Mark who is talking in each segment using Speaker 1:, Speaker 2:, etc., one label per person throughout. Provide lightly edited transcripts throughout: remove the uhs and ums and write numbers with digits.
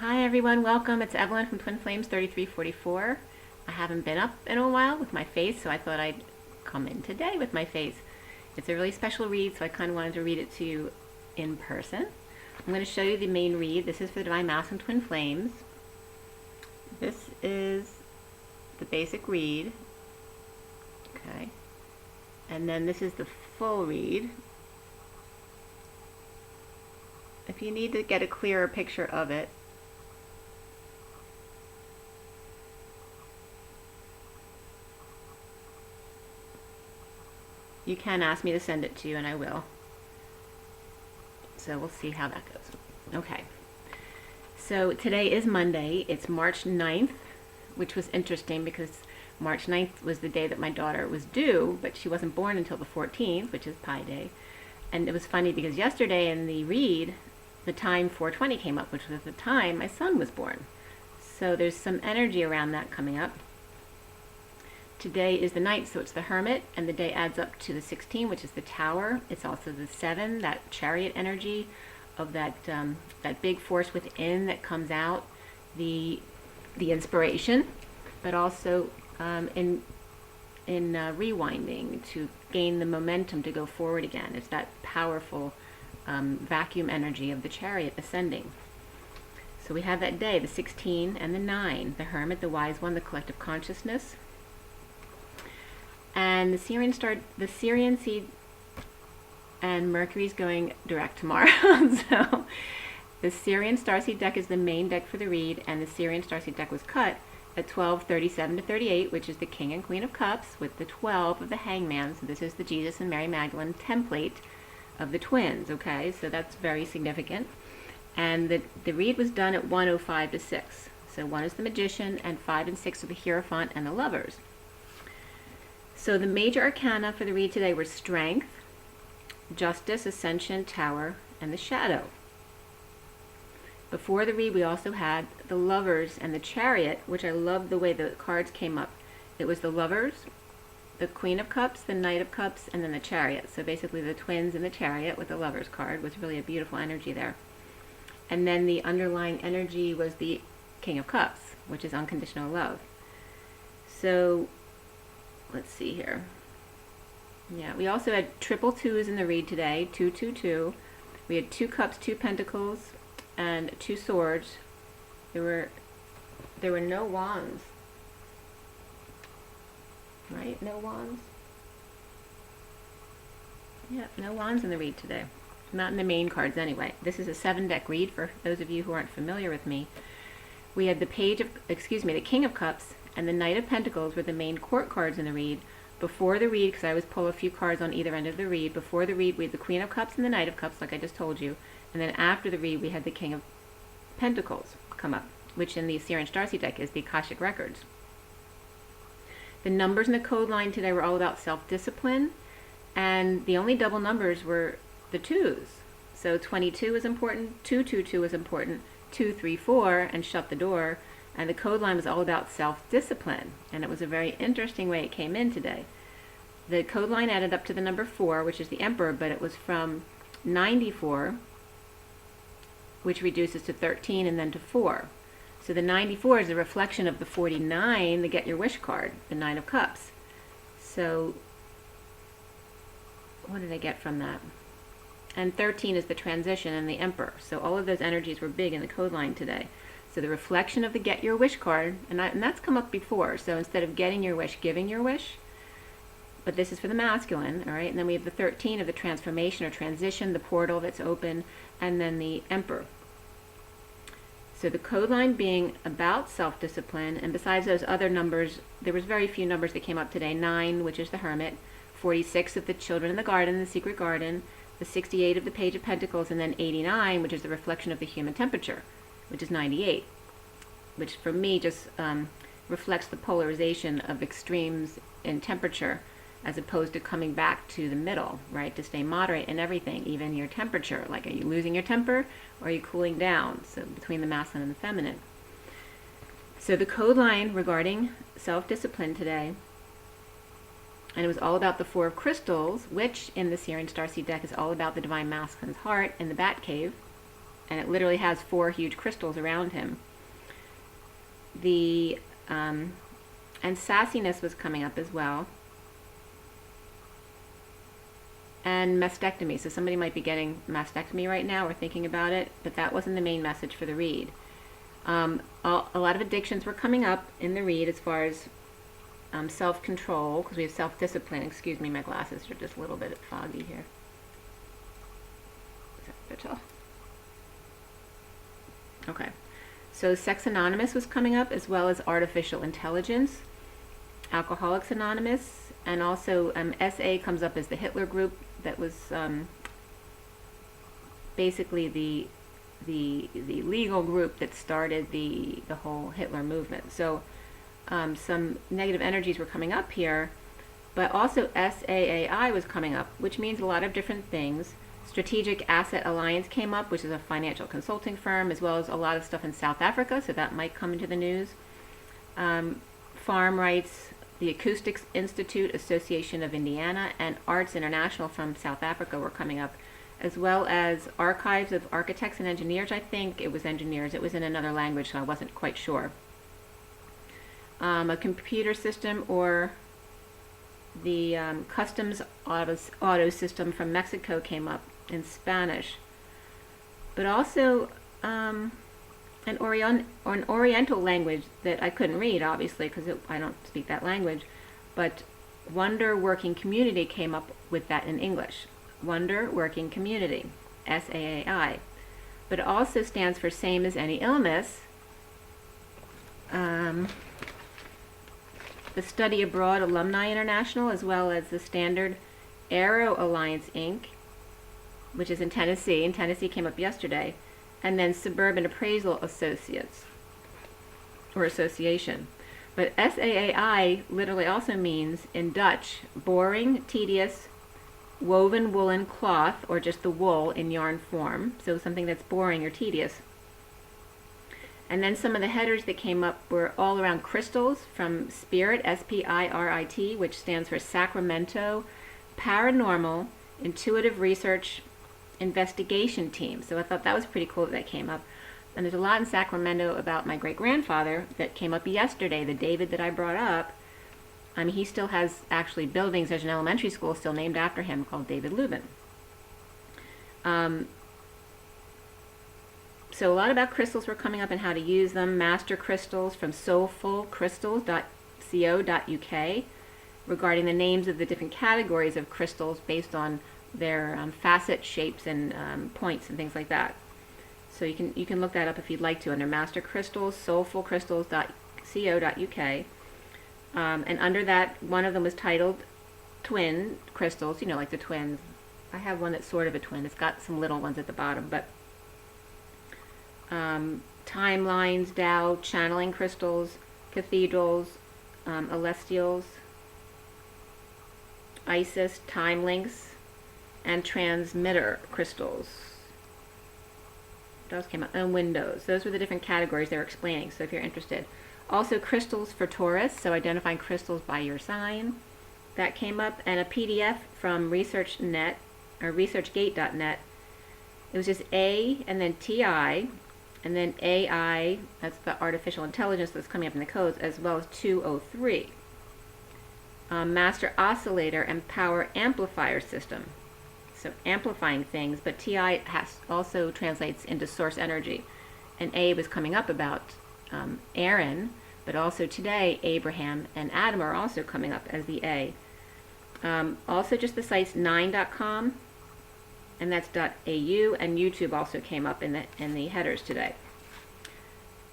Speaker 1: Hi everyone, welcome. It's Evelyn from Twin Flames 3344. I haven't been up in a while with my face, so I thought I'd come in today with my face. It's a really special read, so I kind of wanted to read it to you in person. I'm going to show you the main read. This is for the Divine Masculine Twin Flames. This is the basic read. Okay. And then this is the full read. If you need to get a clearer picture of it, you can ask me to send it to you, and I will. So we'll see how that goes. Okay. So today is Monday. It's March 9th, which was interesting because March 9th was the day that my daughter was due, but she wasn't born until the 14th, which is Pi Day. And it was funny because yesterday in the read, the time 4:20 came up, which was the time my son was born. So there's some energy around that coming up. Today is the 9th, so it's the Hermit, and the day adds up to the 16, which is the Tower. It's also the 7, that Chariot energy of that big force within that comes out, the inspiration, but also in rewinding to gain the momentum to go forward again. It's that powerful vacuum energy of the Chariot ascending. So we have that day, the 16 and the 9, the Hermit, the Wise One, the collective consciousness. And the SIRIAN seed and Mercury's going direct tomorrow. So the SIRIAN Starseed deck is the main deck for the read, and the SIRIAN Starseed deck was cut at 12:37 to 38, which is the King and Queen of Cups with the 12 of the Hangman. So this is the Jesus and Mary Magdalene template of the twins, okay? So that's very significant. And the read was done at 1:05 to 6. So 1 is the Magician, and 5 and 6 are the Hierophant and the Lovers. So the major arcana for the read today were Strength, Justice, Ascension, Tower, and the Shadow. Before the read, we also had the Lovers and the Chariot, which I love the way the cards came up. It was the Lovers, the Queen of Cups, the Knight of Cups, and then the Chariot. So basically the twins in the Chariot with the Lovers card was really a beautiful energy there. And then the underlying energy was the King of Cups, which is unconditional love. So let's see here. Yeah, we also had triple twos in the read today, 222. We had 2 cups, 2 pentacles, and 2 swords. There were no wands. Right? No wands? Yeah, no wands in the read today. Not in the main cards anyway. This is a 7-deck read for those of you who aren't familiar with me. We had the the King of Cups, and the Knight of Pentacles were the main court cards in the read. Before the read, because I always pull a few cards on either end of the read, before the read we had the Queen of Cups and the Knight of Cups, like I just told you. And then after the read, we had the King of Pentacles come up, which in the SIRIAN Starseed deck is the Akashic Records. The numbers in the code line today were all about self-discipline, and the only double numbers were the 2s. So 22 is important, 222 is important, 234, and shut the door. And the code line was all about self-discipline, and it was a very interesting way it came in today. The code line added up to the number 4, which is the Emperor, but it was from 94, which reduces to 13 and then to 4. So the 94 is a reflection of the 49, the Get Your Wish card, the 9 of Cups. So what did I get from that? And 13 is the transition and the Emperor. So all of those energies were big in the code line today. So the reflection of the Get Your Wish card, and that's come up before. So instead of getting your wish, giving your wish. But this is for the masculine, all right? And then we have the 13 of the transformation or transition, the portal that's open, and then the Emperor. So the code line being about self-discipline, and besides those other numbers, there was very few numbers that came up today. 9, which is the Hermit, 46 of the Children in the Garden, the Secret Garden, the 68 of the Page of Pentacles, and then 89, which is the reflection of the human temperature, which is 98, which for me just reflects the polarization of extremes in temperature as opposed to coming back to the middle, right? To stay moderate in everything, even your temperature. Like, are you losing your temper or are you cooling down? So between the masculine and the feminine. So the code line regarding self-discipline today, and it was all about the 4 of Crystals, which in the SIRIAN Starseed deck is all about the Divine Masculine's heart in the Bat Cave. and it literally has 4 huge crystals around him. The and sassiness was coming up as well, and mastectomy. So somebody might be getting mastectomy right now or thinking about it, but that wasn't the main message for the read. A lot of addictions were coming up in the read as far as self-control, because we have self-discipline. Excuse me, my glasses are just a little bit foggy here. Okay, so Sex Anonymous was coming up, as well as Artificial Intelligence, Alcoholics Anonymous, and also SA comes up as the Hitler group that was basically the legal group that started the whole Hitler movement. So some negative energies were coming up here, but also SAAI was coming up, which means a lot of different things. Strategic Asset Alliance came up, which is a financial consulting firm, as well as a lot of stuff in South Africa, so that might come into the news. Farm Rights, the Acoustics Institute Association of Indiana, and Arts International from South Africa were coming up, as well as Archives of Architects and Engineers. I think it was engineers. It was in another language, so I wasn't quite sure. A computer system, or the customs auto system from Mexico came up in Spanish, but also an Oriental language that I couldn't read, obviously, because I don't speak that language, but Wonder Working Community came up with that in English. Wonder Working Community, SAAI, but it also stands for Same as Any Illness. The Study Abroad Alumni International, as well as the Standard Aero Alliance Inc., which is in Tennessee. And Tennessee came up yesterday. And then Suburban Appraisal Associates, or Association. But SAAI literally also means, in Dutch, boring, tedious, woven woolen cloth, or just the wool in yarn form. So something that's boring or tedious. And then some of the headers that came up were all around crystals, from SPIRIT, S-P-I-R-I-T, which stands for Sacramento Paranormal Intuitive Research Investigation Team. So I thought that was pretty cool that came up. And there's a lot in Sacramento about my great-grandfather that came up yesterday, the David that I brought up. I mean, he still has actually buildings. There's an elementary school still named after him called David Lubin. So a lot about crystals were coming up and how to use them. Master crystals from soulfulcrystals.co.uk, regarding the names of the different categories of crystals based on their facet shapes and points and things like that. So you can look that up if you'd like to under Master Crystals, soulfulcrystals.co.uk. And under that, one of them was titled Twin Crystals, like the twins. I have one that's sort of a twin. It's got some little ones at the bottom, but timelines, Tao, channeling crystals, cathedrals, celestials, Isis, time links, and transmitter crystals. Those came out, and windows. Those were the different categories they were explaining, so if you're interested. Also crystals for Taurus, so identifying crystals by your sign. That came up, and a PDF from ResearchNet, or ResearchGate.net. It was just A, and then TI, and then AI, that's the artificial intelligence that's coming up in the codes, as well as 203. Master Oscillator and Power Amplifier System. So amplifying things, but TI also translates into source energy. And A was coming up about Aaron, but also today Abraham and Adam are also coming up as the A. Also just the sites 9.com, and that's .au, and YouTube also came up in the headers today.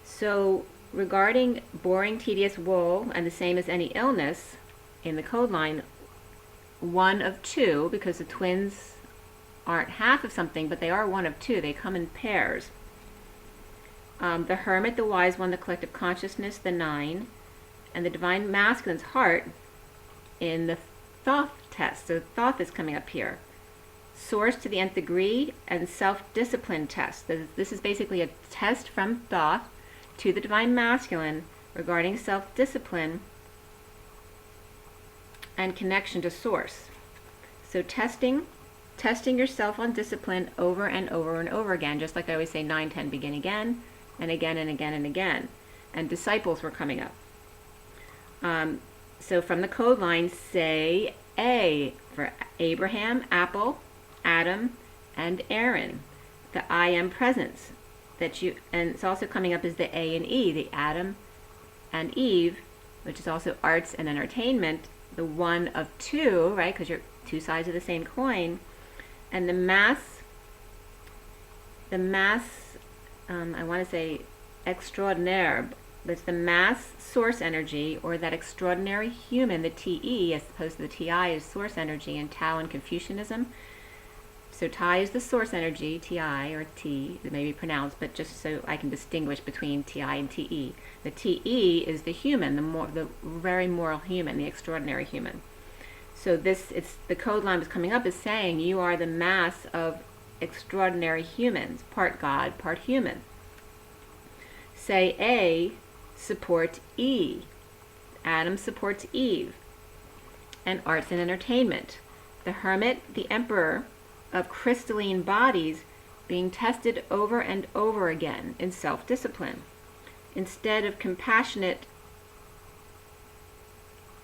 Speaker 1: So regarding boring, tedious wool and the same as any illness in the code line, 1 of 2, because the twins aren't half of something, but they are 1 of 2. They come in pairs. The Hermit, the Wise One, the Collective Consciousness, the 9, and the Divine Masculine's Heart in the Thoth test. So Thoth is coming up here. Source to the nth degree and self-discipline test. This is basically a test from Thoth to the Divine Masculine regarding self-discipline and connection to source. So testing testing yourself on discipline over and over and over again, just like I always say, 9, 10, begin again, and again and again and again. And disciples were coming up. So from the code line, say A for Abraham, Apple, Adam, and Aaron. The I am presence that you, and it's also coming up as the A and E, the Adam and Eve, which is also arts and entertainment, the one of two, right? Because you're two sides of the same coin. And the mass, I want to say extraordinaire, but it's the mass source energy, or that extraordinary human, the TE, as opposed to the TI is source energy in Tao and Confucianism. So Ti is the source energy, TI or T, it may be pronounced, but just so I can distinguish between TI and TE. The TE is the human, the very moral human, the extraordinary human. So the code line was coming up as saying you are the mass of extraordinary humans, part God, part human. Say A support E. Adam supports Eve. And arts and entertainment. The hermit, the emperor of crystalline bodies being tested over and over again in self-discipline. Instead of compassionate.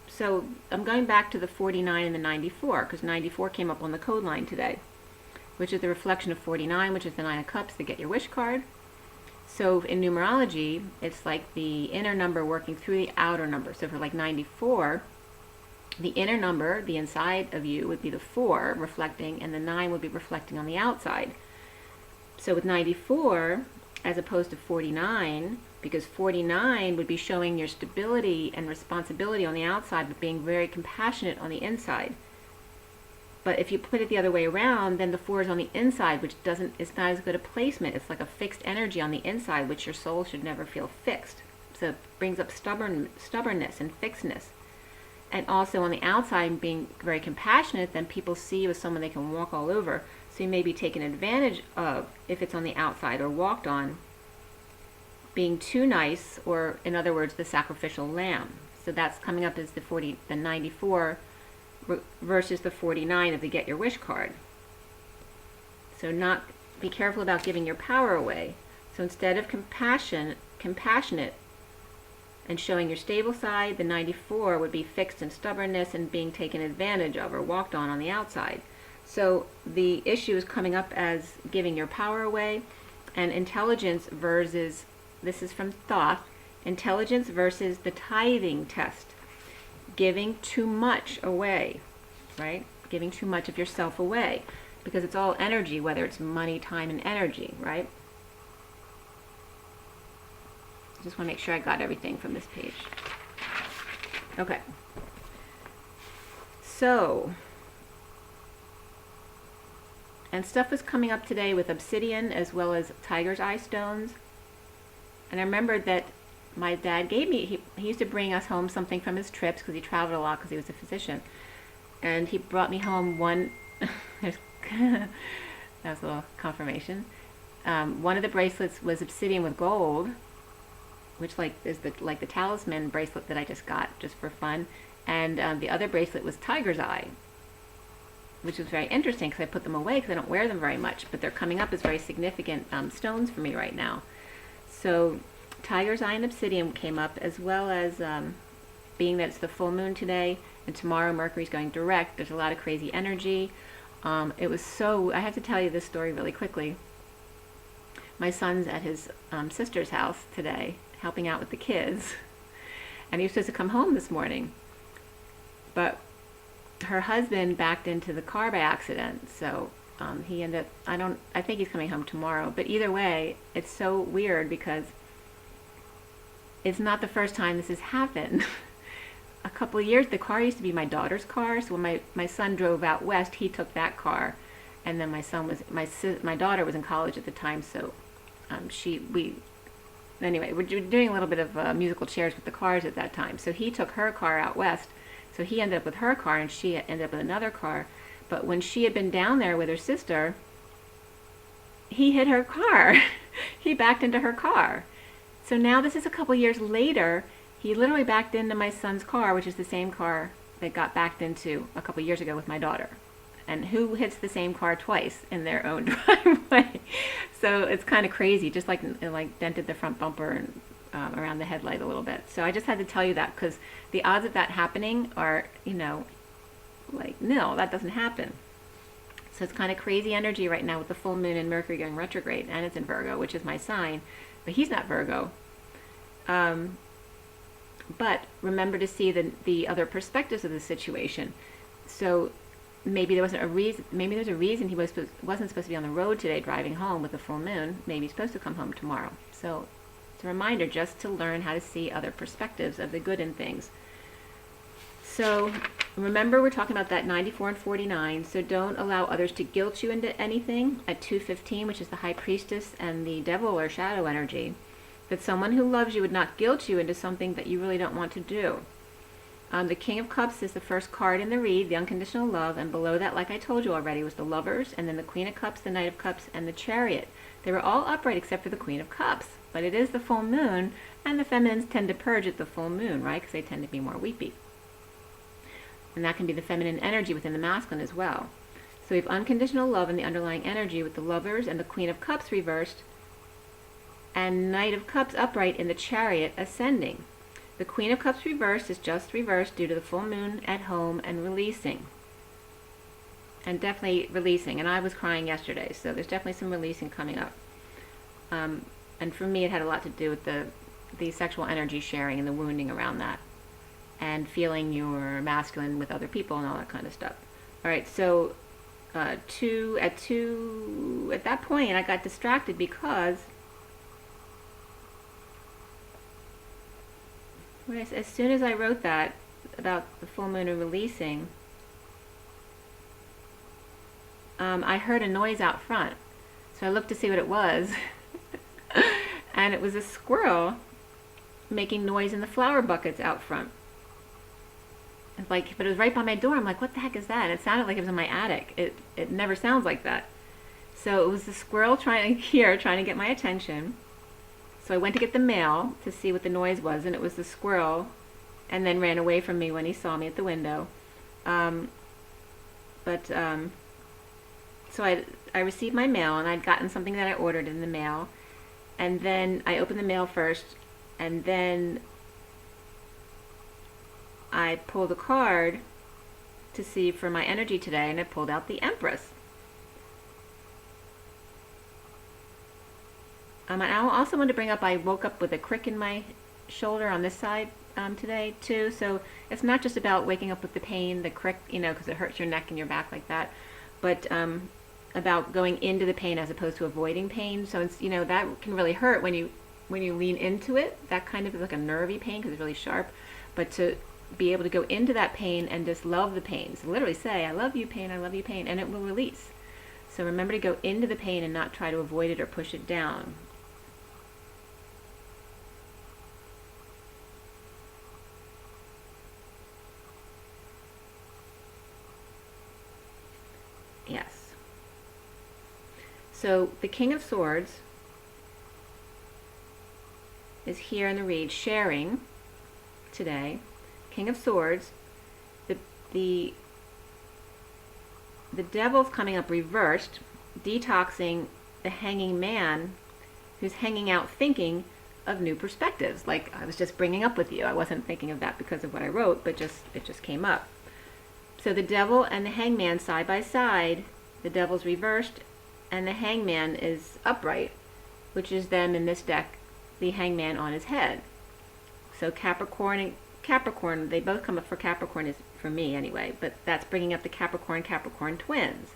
Speaker 1: So I'm going back to the 49 and the 94, because 94 came up on the code line today, which is the reflection of 49, which is the 9 of Cups, the Get Your Wish card. So in numerology, it's like the inner number working through the outer number. So for like 94, the inner number, the inside of you, would be the 4 reflecting, and the 9 would be reflecting on the outside. So with 94, as opposed to 49, because 49 would be showing your stability and responsibility on the outside, but being very compassionate on the inside. But if you put it the other way around, then the 4 is on the inside, which it's not as good a placement. It's like a fixed energy on the inside, which your soul should never feel fixed. So it brings up stubbornness and fixedness. And also on the outside, being very compassionate, then people see you as someone they can walk all over. So you may be taken advantage of if it's on the outside or walked on, being too nice, or in other words, the sacrificial lamb. So that's coming up as the 94 versus the 49 of the Get Your Wish card. So be careful about giving your power away. So instead of compassionate and showing your stable side, the 94 would be fixed in stubbornness and being taken advantage of or walked on the outside. So the issue is coming up as giving your power away, and intelligence versus, this is from Thoth, intelligence versus the tithing test. Giving too much away, right? Giving too much of yourself away, because it's all energy, whether it's money, time, and energy, right? I just want to make sure I got everything from this page. Okay. So, and stuff was coming up today with obsidian as well as tiger's eye stones. And I remembered that my dad gave me, he used to bring us home something from his trips, because he traveled a lot because he was a physician. And he brought me home one, that was a little confirmation. One of the bracelets was obsidian with gold, which is like the talisman bracelet that I just got just for fun. And the other bracelet was tiger's eye, which was very interesting because I put them away because I don't wear them very much, but they're coming up as very significant stones for me right now. So tiger's eye and obsidian came up, as well as being that it's the full moon today and tomorrow Mercury's going direct. There's a lot of crazy energy. It was I have to tell you this story really quickly. My son's at his sister's house today helping out with the kids, and he was supposed to come home this morning, but her husband backed into the car by accident. So he ended up, I think he's coming home tomorrow, but either way, it's so weird because it's not the first time this has happened. A couple of years, the car used to be my daughter's car, so when my son drove out west, he took that car, and then my daughter was in college at the time, so anyway, we're doing a little bit of musical chairs with the cars at that time. So he took her car out west, so he ended up with her car, and she ended up with another car. But when she had been down there with her sister, he hit her car. He backed into her car. So now this is a couple years later, he literally backed into my son's car, which is the same car that got backed into a couple years ago with my daughter. And who hits the same car twice in their own driveway? So it's kind of crazy, just like it like dented the front bumper and around the headlight a little bit. So I just had to tell you that, because the odds of that happening are, you know, like, no, that doesn't happen. So it's kind of crazy energy right now with the full moon and Mercury going retrograde, and it's in Virgo, which is my sign, but he's not Virgo. But remember to see the other perspectives of the situation. So maybe there wasn't a reason. Maybe there's a reason he wasn't supposed to be on the road today driving home with the full moon. Maybe he's supposed to come home tomorrow. So it's a reminder just to learn how to see other perspectives of the good in things. So remember, we're talking about that 94 and 49. So don't allow others to guilt you into anything at 215, which is the High Priestess and the Devil or Shadow energy. That someone who loves you would not guilt you into something that you really don't want to do. The King of Cups is the first card in the read, the unconditional love, and below that, like I told you already, was the Lovers, and then the Queen of Cups, the Knight of Cups, and the Chariot. They were all upright except for the Queen of Cups, but it is the full moon, and the feminines tend to purge at the full moon, right, because they tend to be more weepy. And that can be the feminine energy within the masculine as well. So we have unconditional love in the underlying energy with the Lovers and the Queen of Cups reversed, and Knight of Cups upright in the Chariot ascending. The Queen of Cups reversed is just reversed due to the full moon at home and releasing. And definitely releasing. And I was crying yesterday, so there's definitely some releasing coming up. And for me, it had a lot to do with the sexual energy sharing and the wounding around that. And feeling you're masculine with other people and all that kind of stuff. All right, so at that point, I got distracted because as soon as I wrote that about the full moon and releasing, I heard a noise out front. So I looked to see what it was, and it was a squirrel making noise in the flower buckets out front. But it was right by my door. I'm like, what the heck is that? And it sounded like it was in my attic. It never sounds like that. So it was the squirrel trying to get my attention. So I went to get the mail to see what the noise was, and it was the squirrel, and then ran away from me when he saw me at the window. So I received my mail, and I'd gotten something that I ordered in the mail, and then I opened the mail first, and then I pulled a card to see for my energy today, and I pulled out the Empress. And I also wanted to bring up, I woke up with a crick in my shoulder on this side today too. So it's not just about waking up with the pain, the crick, because it hurts your neck and your back like that, but about going into the pain as opposed to avoiding pain. So it's, that can really hurt when you lean into it. That kind of is like a nervy pain because it's really sharp. But to be able to go into that pain and just love the pain, so literally say, I love you pain, I love you pain, and it will release. So remember to go into the pain and not try to avoid it or push it down. Yes. So the King of Swords is here in the read, sharing today. King of Swords. The Devil's coming up reversed, detoxing the Hanging Man, who's hanging out thinking of new perspectives, like I was just bringing up with you. I wasn't thinking of that because of what I wrote, but it just came up. So the Devil and the Hangman side by side. The Devil's reversed and the Hangman is upright, which is then in this deck the Hangman on his head. So Capricorn, they both come up for Capricorn, is for me anyway, but that's bringing up the Capricorn twins.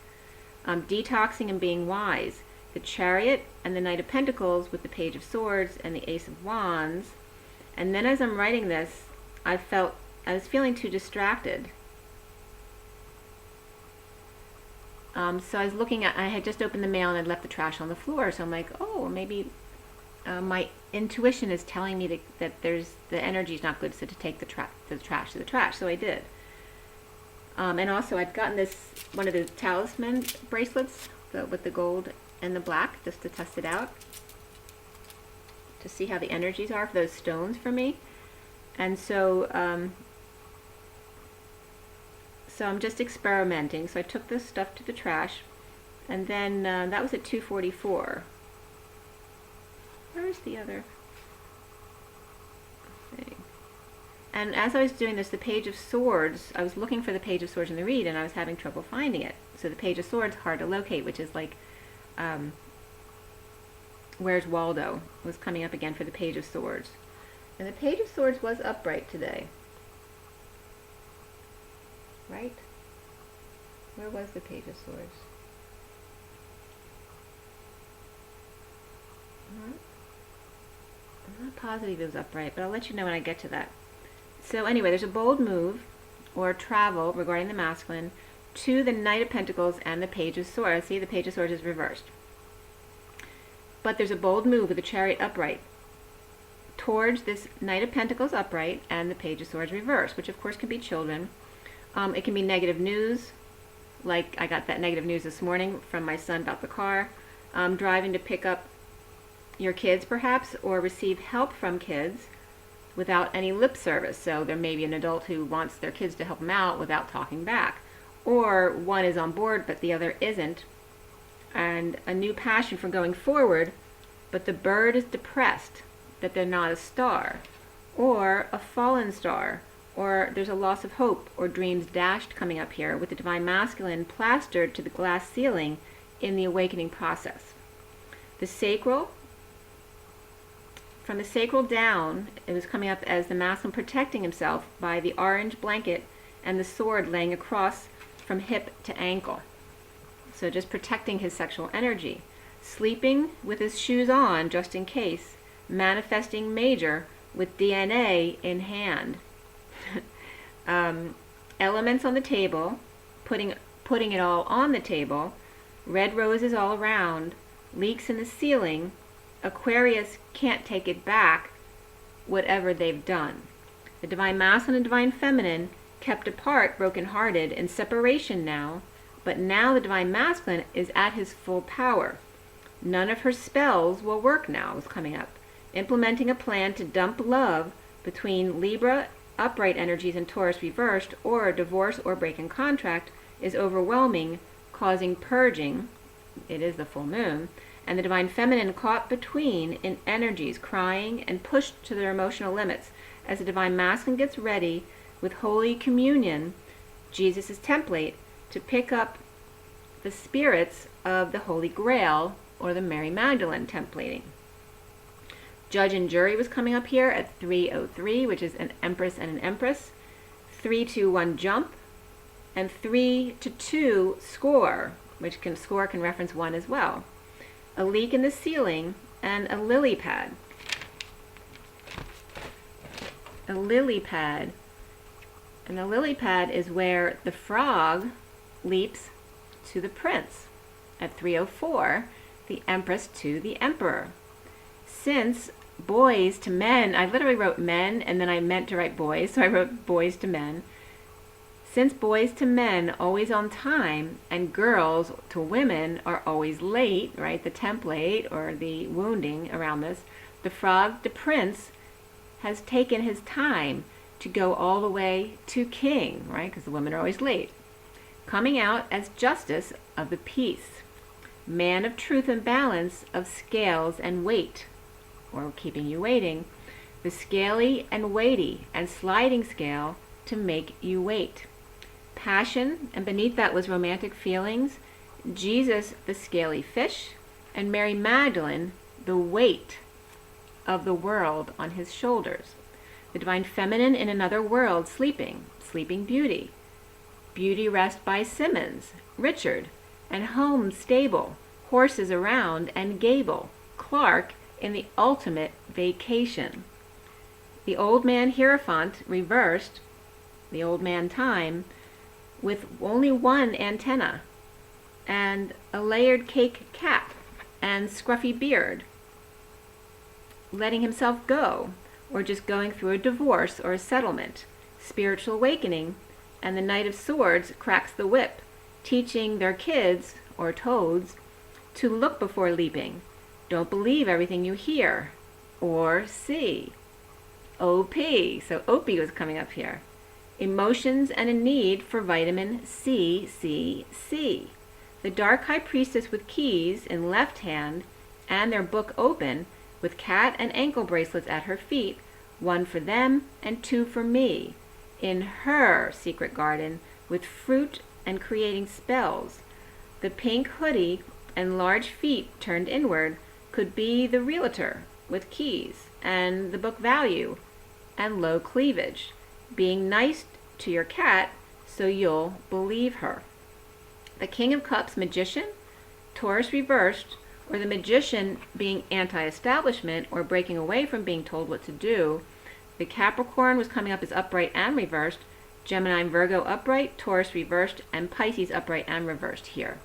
Speaker 1: Detoxing and being wise. The Chariot and the Knight of Pentacles with the Page of Swords and the Ace of Wands. And then as I'm writing this, I was feeling too distracted. So I was I had just opened the mail and I'd left the trash on the floor. So I'm like, oh, maybe my intuition is telling me that the energy is not good, so to take the trash to the trash. So I did. And also I'd gotten one of the talisman bracelets with the gold and the black, just to test it out, to see how the energies are for those stones for me. And so So I'm just experimenting. So I took this stuff to the trash, and then that was at 2:44. Where's the other thing? And as I was doing this, the Page of Swords, I was looking for the Page of Swords in the read, and I was having trouble finding it. So the Page of Swords, hard to locate, which is like, Where's Waldo? Was coming up again for the Page of Swords. And the Page of Swords was upright today. Right? Where was the Page of Swords? I'm not positive it was upright, but I'll let you know when I get to that. So anyway, there's a bold move or travel regarding the masculine to the Knight of Pentacles and the Page of Swords. See, the Page of Swords is reversed. But there's a bold move with the Chariot upright towards this Knight of Pentacles upright and the Page of Swords reversed, which of course can be children. It can be negative news, like I got that negative news this morning from my son about the car. Driving to pick up your kids perhaps, or receive help from kids without any lip service. So there may be an adult who wants their kids to help them out without talking back. Or one is on board but the other isn't. And a new passion for going forward, but the bird is depressed that they're not a star. Or a fallen star. Or there's a loss of hope or dreams dashed coming up here with the Divine Masculine plastered to the glass ceiling in the awakening process. The sacral, from the sacral down, it was coming up as the masculine protecting himself by the orange blanket and the sword laying across from hip to ankle. So just protecting his sexual energy. Sleeping with his shoes on, just in case. Manifesting major with DNA in hand. Elements on the table, putting it all on the table. Red roses all around. Leaks in the ceiling. Aquarius can't take it back, whatever they've done. The Divine Masculine and Divine Feminine kept apart, broken-hearted, in separation now, but now the Divine Masculine is at his full power. None of her spells will work now, is coming up. Implementing a plan to dump love between Libra upright energies and Taurus reversed, or divorce or break in contract, is overwhelming, causing purging. It is the full moon. And the Divine Feminine caught between in energies, crying and pushed to their emotional limits as the Divine Masculine gets ready with Holy Communion, Jesus' template, to pick up the spirits of the Holy Grail or the Mary Magdalene templating. Judge and Jury was coming up here at 3:03, which is an Empress and an Empress. 3-2-1 jump, and 3-2 score, which score can reference 1 as well. A leak in the ceiling, and a lily pad. A lily pad. And the lily pad is where the frog leaps to the prince. At 3:04, the Empress to the Emperor. Since boys to men, I literally wrote men and then I meant to write boys, so I wrote boys to men. Since boys to men always on time and girls to women are always late, right, the template or the wounding around this, the frog to prince has taken his time to go all the way to king, right, because the women are always late. Coming out as justice of the peace, man of truth and balance of scales and weight, or keeping you waiting, the scaly and weighty and sliding scale to make you wait. Passion, and beneath that was romantic feelings, Jesus the scaly fish, and Mary Magdalene the weight of the world on his shoulders. The Divine Feminine in another world sleeping, sleeping beauty. Beauty rest by Simmons, Richard, and home stable, horses around and gable, Clark in the ultimate vacation. The old man Hierophant reversed, the old man time, with only one antenna, and a layered cake cap, and scruffy beard, letting himself go, or just going through a divorce or a settlement, spiritual awakening, and the Knight of Swords cracks the whip, teaching their kids, or toads, to look before leaping. Don't believe everything you hear or see. OP, so Opie was coming up here. emotions, and a need for vitamin C, C, C. The dark high priestess with keys in left hand and their book open with cat and ankle bracelets at her feet, one for them and two for me, in her secret garden with fruit and creating spells. The pink hoodie and large feet turned inward could be the realtor with keys and the book value and low cleavage, being nice to your cat so you'll believe her. The King of Cups magician, Taurus reversed, or the magician being anti-establishment or breaking away from being told what to do. The Capricorn was coming up as upright and reversed, Gemini and Virgo upright, Taurus reversed, and Pisces upright and reversed here.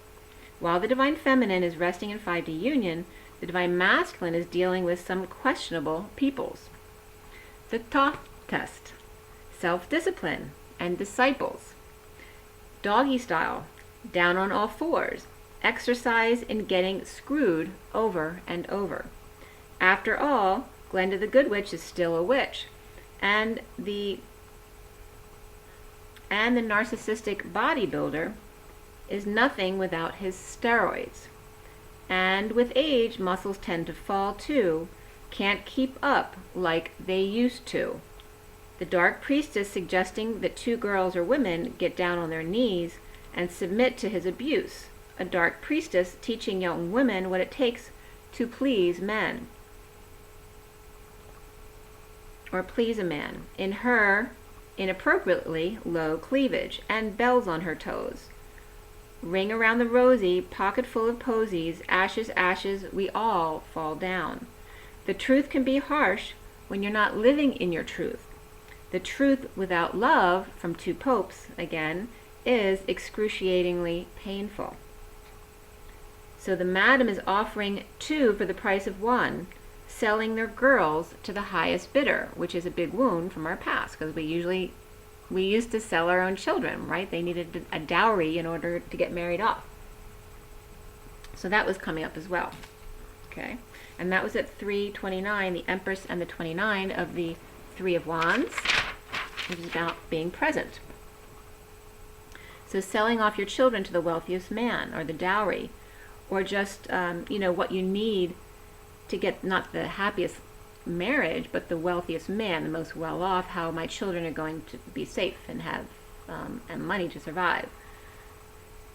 Speaker 1: While the Divine Feminine is resting in 5D union, the Divine Masculine is dealing with some questionable peoples. The Thoth test, self-discipline and disciples. Doggy style, down on all fours, exercise in getting screwed over and over. After all, Glenda the Good Witch is still a witch, and the narcissistic bodybuilder is nothing without his steroids. And with age, muscles tend to fall too, can't keep up like they used to. The Dark Priestess suggesting that two girls or women get down on their knees and submit to his abuse. A Dark Priestess teaching young women what it takes to please men. Or please a man. In her, inappropriately low cleavage and bells on her toes. Ring around the rosy, pocket full of posies, ashes, ashes, we all fall down. The truth can be harsh when you're not living in your truth. The truth without love, from two popes, again, is excruciatingly painful. So the madam is offering two for the price of one, selling their girls to the highest bidder, which is a big wound from our past, because we used to sell our own children, right? They needed a dowry in order to get married off. So that was coming up as well. Okay, and that was at 329, the Empress and the 29 of the Three of Wands, which is about being present. So selling off your children to the wealthiest man, or the dowry, or just, what you need to get not the happiest marriage, but the wealthiest man, the most well-off, how my children are going to be safe and have and money to survive.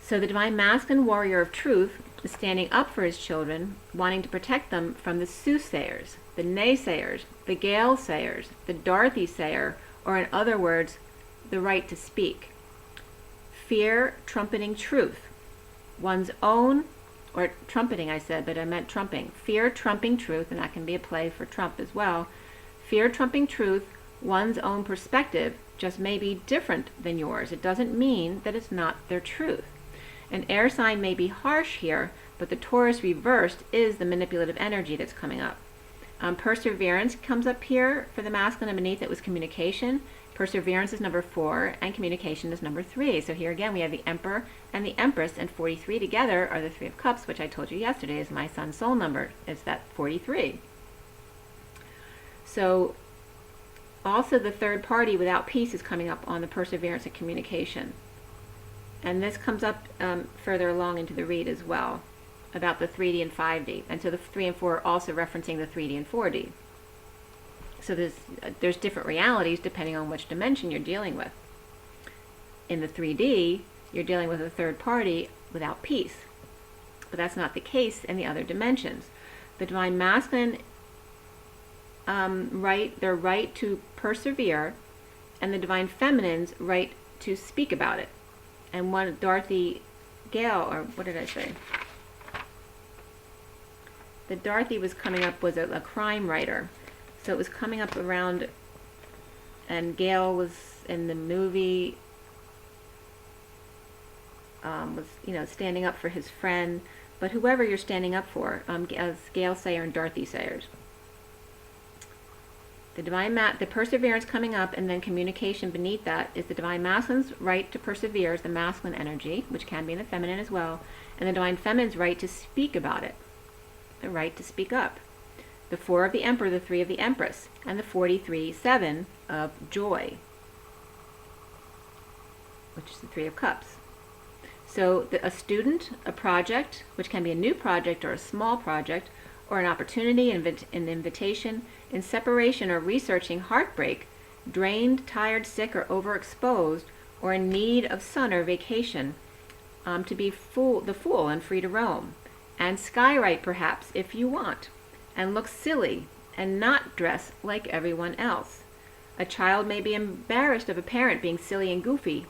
Speaker 1: So the Divine Masculine warrior of truth is standing up for his children, wanting to protect them from the soothsayers, the naysayers, the gale-sayers, the Dorothy-sayer, or in other words, the right to speak. Fear trumpeting truth, one's own, or trumpeting I said, but I meant trumping. Fear trumping truth, and that can be a play for Trump as well. Fear trumping truth, one's own perspective, just may be different than yours. It doesn't mean that it's not their truth. An air sign may be harsh here, but the Taurus reversed is the manipulative energy that's coming up. Perseverance comes up here for the masculine, and beneath it was communication. Perseverance is number 4, and communication is number 3. So here again we have the Emperor and the Empress, and 43 together are the Three of Cups, which I told you yesterday is my son's soul number. It's that 43. So also the third party without peace is coming up on the Perseverance and communication. And this comes up further along into the read as well, about the 3D and 5D. And so the 3 and 4 are also referencing the 3D and 4D. So there's different realities depending on which dimension you're dealing with. In the 3D, you're dealing with a third party without peace. But that's not the case in the other dimensions. The Divine Masculine, their right to persevere, and the Divine Feminine's right to speak about it. And one, Dorothy Gale, or what did I say? The Dorothy was coming up was a crime writer. So it was coming up around, and Gale was in the movie, was, standing up for his friend. But whoever you're standing up for, as Gale Sayer and Dorothy Sayers. The perseverance coming up, and then communication beneath that is the Divine Masculine's right to persevere, is the masculine energy, which can be in the feminine as well, and the Divine Feminine's right to speak about it, the right to speak up. The 4 of the Emperor, the 3 of the Empress, and the 43-7 of joy. which is the Three of Cups. So a student, a project, which can be a new project or a small project, or an opportunity, an invitation, in separation or researching heartbreak, drained, tired, sick, or overexposed, or in need of sun or vacation, to be the fool and free to roam, and skywrite perhaps if you want, and look silly and not dress like everyone else. A child may be embarrassed of a parent being silly and goofy,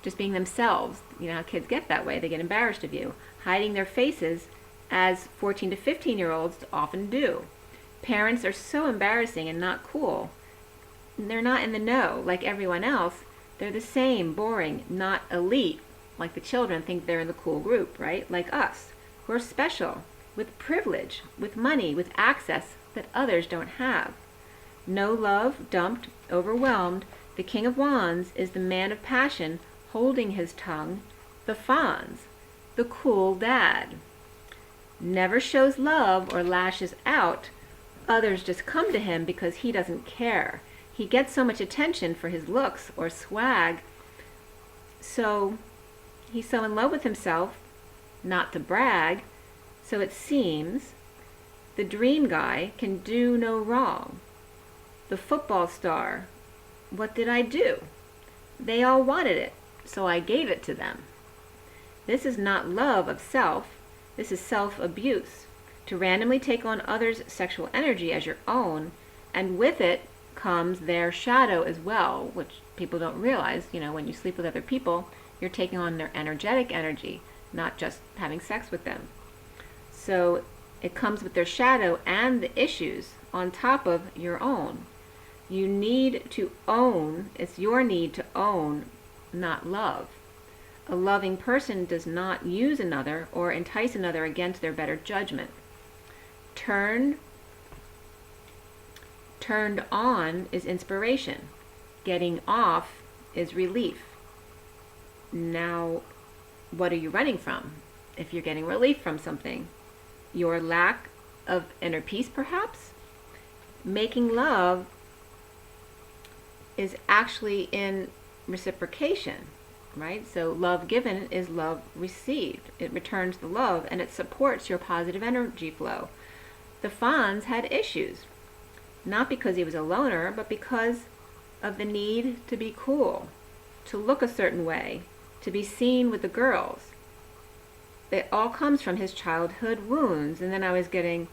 Speaker 1: just being themselves. You know how kids get that way. They get embarrassed of you, hiding their faces as 14 to 15-year-olds often do. Parents are so embarrassing and not cool. They're not in the know like everyone else. They're the same, boring, not elite, like the children think they're in the cool group, right? Like us. We're special, with privilege, with money, with access that others don't have. No love, dumped, overwhelmed. The King of Wands is the man of passion, holding his tongue, the Fonz, the cool dad. Never shows love or lashes out. Others just come to him because he doesn't care. He gets so much attention for his looks or swag. So he's so in love with himself, not to brag. So it seems the dream guy can do no wrong. The football star, what did I do? They all wanted it, so I gave it to them. This is not love of self. This is self-abuse, to randomly take on others' sexual energy as your own, and with it comes their shadow as well, which people don't realize. You know, when you sleep with other people, you're taking on their energetic energy, not just having sex with them. So it comes with their shadow and the issues on top of your own. You need to own, it's your need to own, not love. A loving person does not use another or entice another against their better judgment. Turned on is inspiration. Getting off is relief. Now, what are you running from? If you're getting relief from something, your lack of inner peace perhaps? Making love is actually in reciprocation, right? So love given is love received. It returns the love and it supports your positive energy flow. The Fonz had issues, not because he was a loner, but because of the need to be cool, to look a certain way, to be seen with the girls. It all comes from his childhood wounds. And then I was getting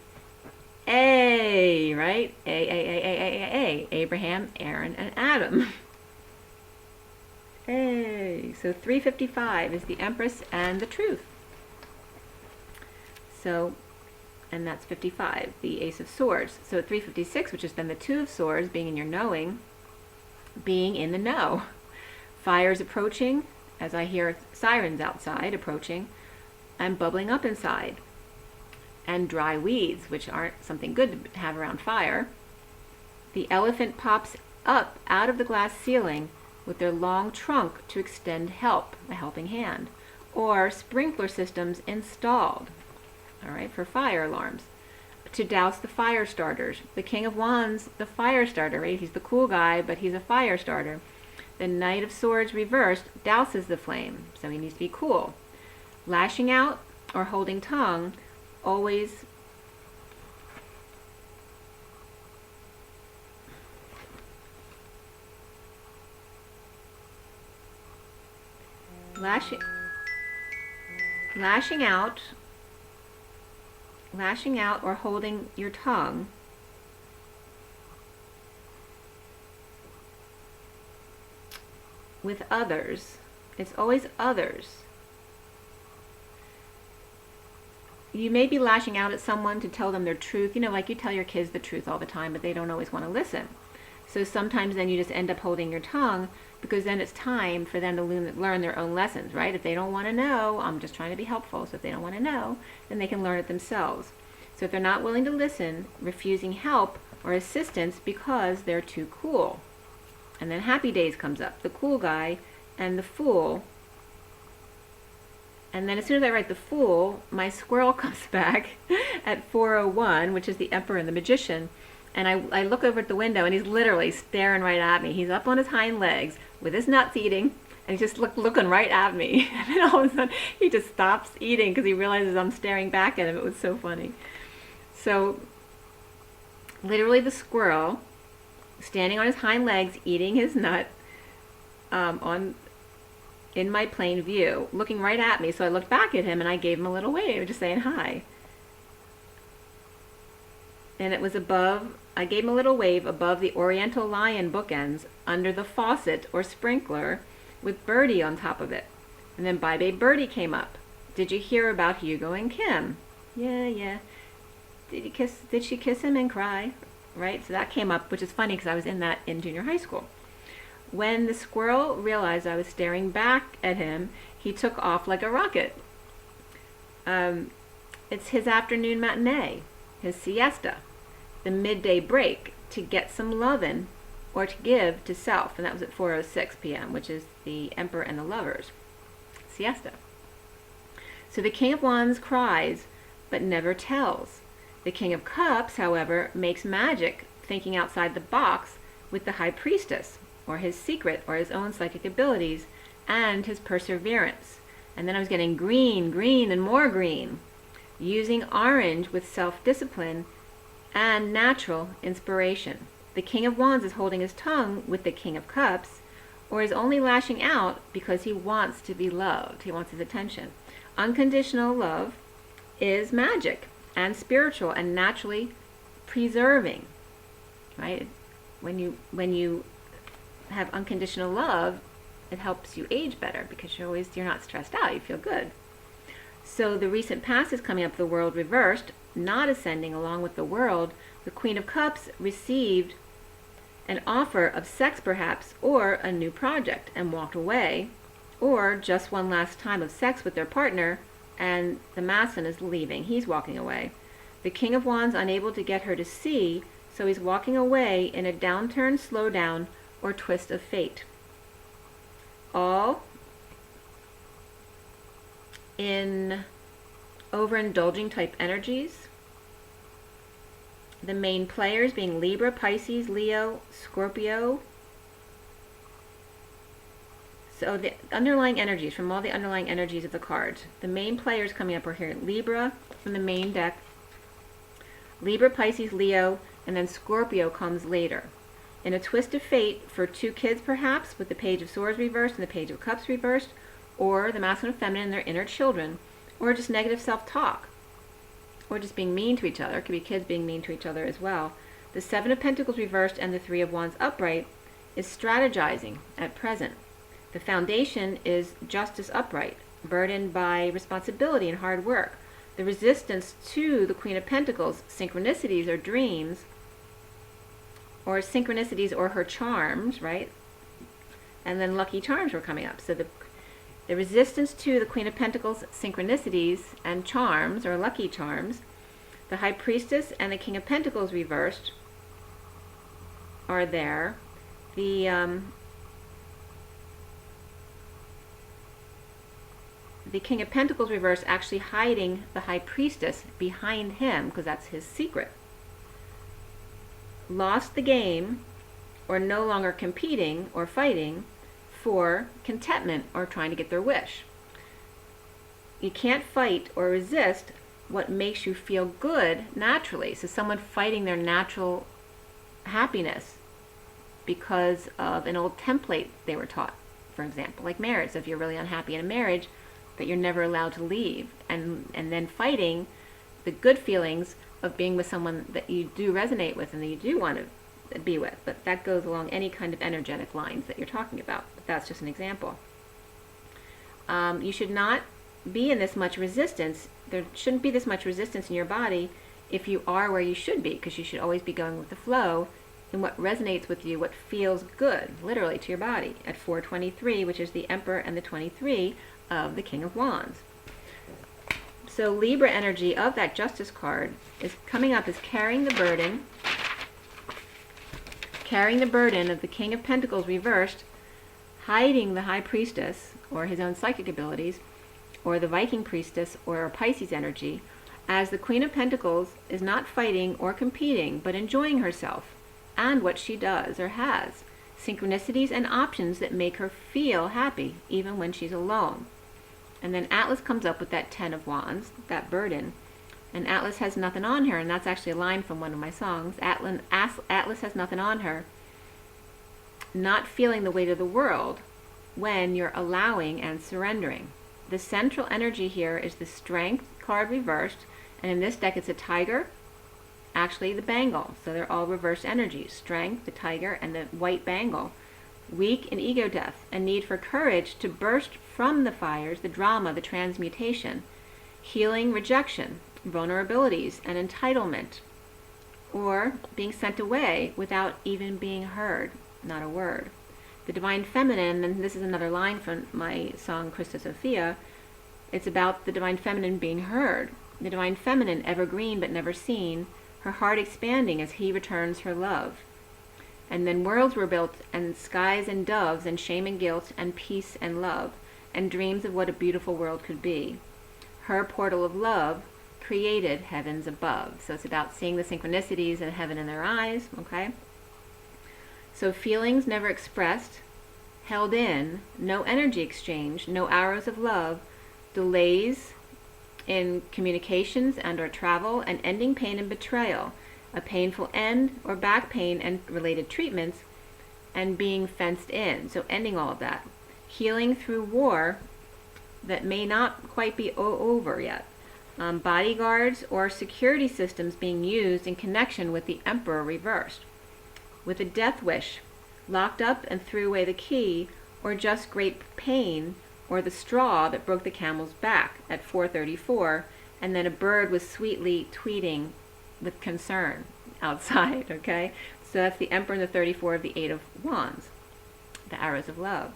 Speaker 1: A, right? A. Abraham, Aaron, and Adam. A. So 355 is the Empress and the Truth. So, and that's 55, the Ace of Swords. So at 356, which is then the Two of Swords, being in your knowing, being in the know. Fire's approaching, as I hear sirens outside approaching, and bubbling up inside. And dry weeds, which aren't something good to have around fire. The elephant pops up out of the glass ceiling with their long trunk to extend help, a helping hand, or sprinkler systems installed, all right, for fire alarms, to douse the fire starters. The King of Wands, the fire starter, right? He's the cool guy, but he's a fire starter. The Knight of Swords reversed douses the flame, so he needs to be cool. Lashing out or holding tongue, always lashing out or holding your tongue with others. It's always others. You may be lashing out at someone to tell them their truth. You know, like you tell your kids the truth all the time, but they don't always want to listen. So sometimes then you just end up holding your tongue, because then it's time for them to learn their own lessons, right? If they don't want to know, I'm just trying to be helpful. So if they don't want to know, then they can learn it themselves. So if they're not willing to listen, refusing help or assistance because they're too cool. And then Happy Days comes up, the cool guy and the fool. And then as soon as I write the Fool, my squirrel comes back at 4:01, which is the Emperor and the Magician. And I look over at the window, and he's literally staring right at me. He's up on his hind legs with his nuts eating, And he's just looking right at me. And then all of a sudden, he just stops eating because he realizes I'm staring back at him. It was so funny. So, literally the squirrel, standing on his hind legs, eating his nut, in my plain view, looking right at me. So I looked back at him and I gave him a little wave, just saying hi. And it was above, I gave him a little wave above the Oriental lion bookends under the faucet or sprinkler with Birdie on top of it. And then Bye Babe Birdie came up. Did you hear about Hugo and Kim? Yeah. Did she kiss him and cry? Right? So that came up, which is funny because I was in that in junior high school. When the squirrel realized I was staring back at him, he took off like a rocket. It's his afternoon matinee, his siesta, the midday break to get some lovin' or to give to self. And that was at 4:06 p.m., which is the Emperor and the Lovers siesta. So the King of Wands cries, but never tells. The King of Cups, however, makes magic, thinking outside the box with the High Priestess, or his secret, or his own psychic abilities, and his perseverance. And then I was getting green, and more green, using orange with self-discipline and natural inspiration. The King of Wands is holding his tongue with the King of Cups, or is only lashing out because he wants to be loved. He wants his attention. Unconditional love is magic and spiritual and naturally preserving, right? When you have unconditional love, it helps you age better because you're not stressed out, you feel good. So the recent past is coming up, the world reversed, not ascending along with the world. The Queen of Cups received an offer of sex perhaps, or a new project, and walked away, or just one last time of sex with their partner, and the Mason is leaving, he's walking away. The King of Wands unable to get her to see, so he's walking away in a downturn, slowdown, or twist of fate. All in overindulging type energies. The main players being Libra, Pisces, Leo, Scorpio. So the underlying energies, from all the underlying energies of the cards, the main players coming up are here. Libra from the main deck. Libra, Pisces, Leo, and then Scorpio comes later. In a twist of fate for two kids perhaps, with the Page of Swords reversed and the Page of Cups reversed, or the masculine and feminine and their inner children, or just negative self-talk, or just being mean to each other. It could be kids being mean to each other as well. The Seven of Pentacles reversed and the Three of Wands upright is strategizing at present. The foundation is Justice upright, burdened by responsibility and hard work. The resistance to the Queen of Pentacles, synchronicities or dreams, or synchronicities or her charms, right? And then lucky charms were coming up. So the resistance to the Queen of Pentacles, synchronicities and charms or lucky charms, the High Priestess and the King of Pentacles reversed are there. The King of Pentacles reversed actually hiding the High Priestess behind him because that's his secret. Lost the game, or no longer competing or fighting for contentment or trying to get their wish. You can't fight or resist what makes you feel good naturally. So someone fighting their natural happiness because of an old template they were taught, for example, like marriage. So if you're really unhappy in a marriage, but you're never allowed to leave, and then fighting the good feelings of being with someone that you do resonate with and that you do want to be with. But that goes along any kind of energetic lines that you're talking about. But that's just an example. You should not be in this much resistance. There shouldn't be this much resistance in your body if you are where you should be, because you should always be going with the flow and what resonates with you, what feels good, literally, to your body at 423, which is the Emperor and the 23 of the King of Wands. So Libra energy of that Justice card is coming up as carrying the burden of the King of Pentacles reversed, hiding the High Priestess or his own psychic abilities, or the Viking Priestess or Pisces energy, as the Queen of Pentacles is not fighting or competing but enjoying herself and what she does or has, synchronicities and options that make her feel happy, even when she's alone. And then Atlas comes up with that 10 of Wands, that burden. And Atlas has nothing on her, and that's actually a line from one of my songs. Atlas has nothing on her, not feeling the weight of the world when you're allowing and surrendering. The central energy here is the Strength card reversed, and in this deck it's a tiger, actually the bangle. So they're all reversed energies. Strength, the tiger, and the white bangle. Weak and ego death, a need for courage to burst from the fires, the drama, the transmutation. Healing rejection, vulnerabilities, and entitlement. Or being sent away without even being heard, not a word. The Divine Feminine, and this is another line from my song Christa Sophia, it's about the Divine Feminine being heard. The Divine Feminine, evergreen but never seen, her heart expanding as he returns her love. And then worlds were built, and skies and doves, and shame and guilt, and peace and love, and dreams of what a beautiful world could be. Her portal of love created heavens above. So it's about seeing the synchronicities and heaven in their eyes, okay? So feelings never expressed, held in, no energy exchange, no arrows of love, delays in communications and or travel, and ending pain and betrayal, a painful end or back pain and related treatments, and being fenced in. So ending all of that. Healing through war that may not quite be over yet. Bodyguards or security systems being used in connection with the Emperor reversed. With a death wish, locked up and threw away the key, or just great pain, or the straw that broke the camel's back at 4:34, and then a bird was sweetly tweeting with concern outside, okay? So that's the Emperor and the 34 of the 8 of Wands, the arrows of love.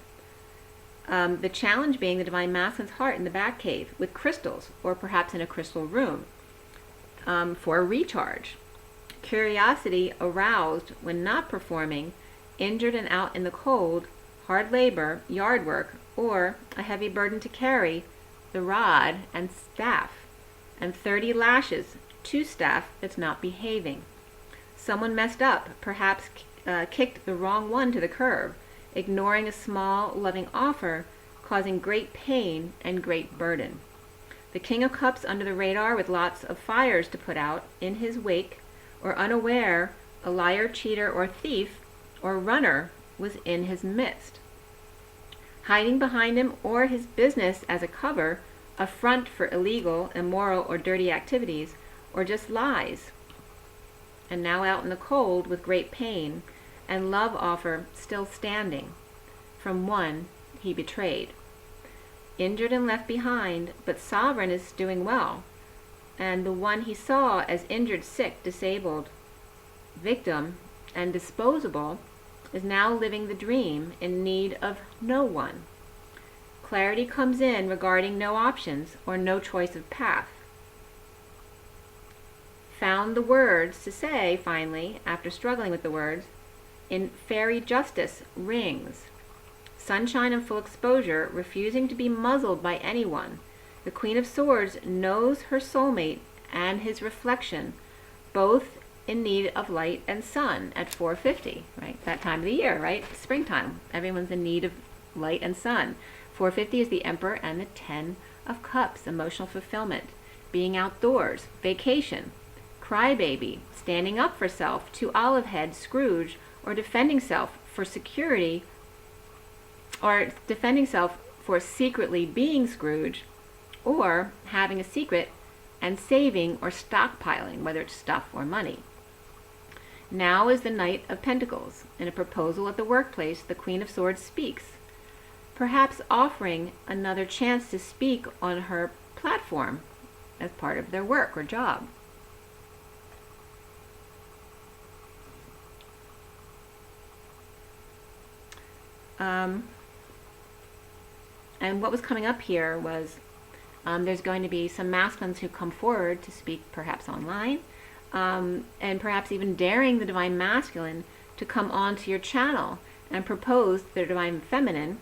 Speaker 1: The challenge being the Divine Masculine's heart in the back cave with crystals, or perhaps in a crystal room, for a recharge. Curiosity aroused when not performing, injured and out in the cold, hard labor, yard work, or a heavy burden to carry, the rod and staff, and 30 lashes to staff that's not behaving. Someone messed up, perhaps kicked the wrong one to the curb, ignoring a small, loving offer, causing great pain and great burden. The King of Cups under the radar with lots of fires to put out in his wake, or unaware, a liar, cheater, or thief, or runner was in his midst. Hiding behind him or his business as a cover, a front for illegal, immoral, or dirty activities, or just lies. And now out in the cold with great pain, and love offer still standing from one he betrayed. Injured and left behind, but sovereign is doing well, and the one he saw as injured, sick, disabled, victim, and disposable is now living the dream in need of no one. Clarity comes in regarding no options or no choice of path. Found the words to say, finally, after struggling with the words, in fairy justice rings. Sunshine and full exposure, refusing to be muzzled by anyone. The Queen of Swords knows her soulmate and his reflection, both in need of light and sun at 4:50, right? That time of the year, right? Springtime. Everyone's in need of light and sun. 4:50 is the Emperor and the 10 of Cups, emotional fulfillment, being outdoors, vacation, crybaby, standing up for self, to Olivehead, Scrooge, or defending self for security, or defending self for secretly being Scrooge, or having a secret and saving or stockpiling, whether it's stuff or money. Now is the Knight of Pentacles. In a proposal at the workplace, the Queen of Swords speaks, perhaps offering another chance to speak on her platform as part of their work or job. And what was coming up here was there's going to be some masculines who come forward to speak perhaps online, and perhaps even daring the Divine Masculine to come onto your channel and propose the Divine Feminine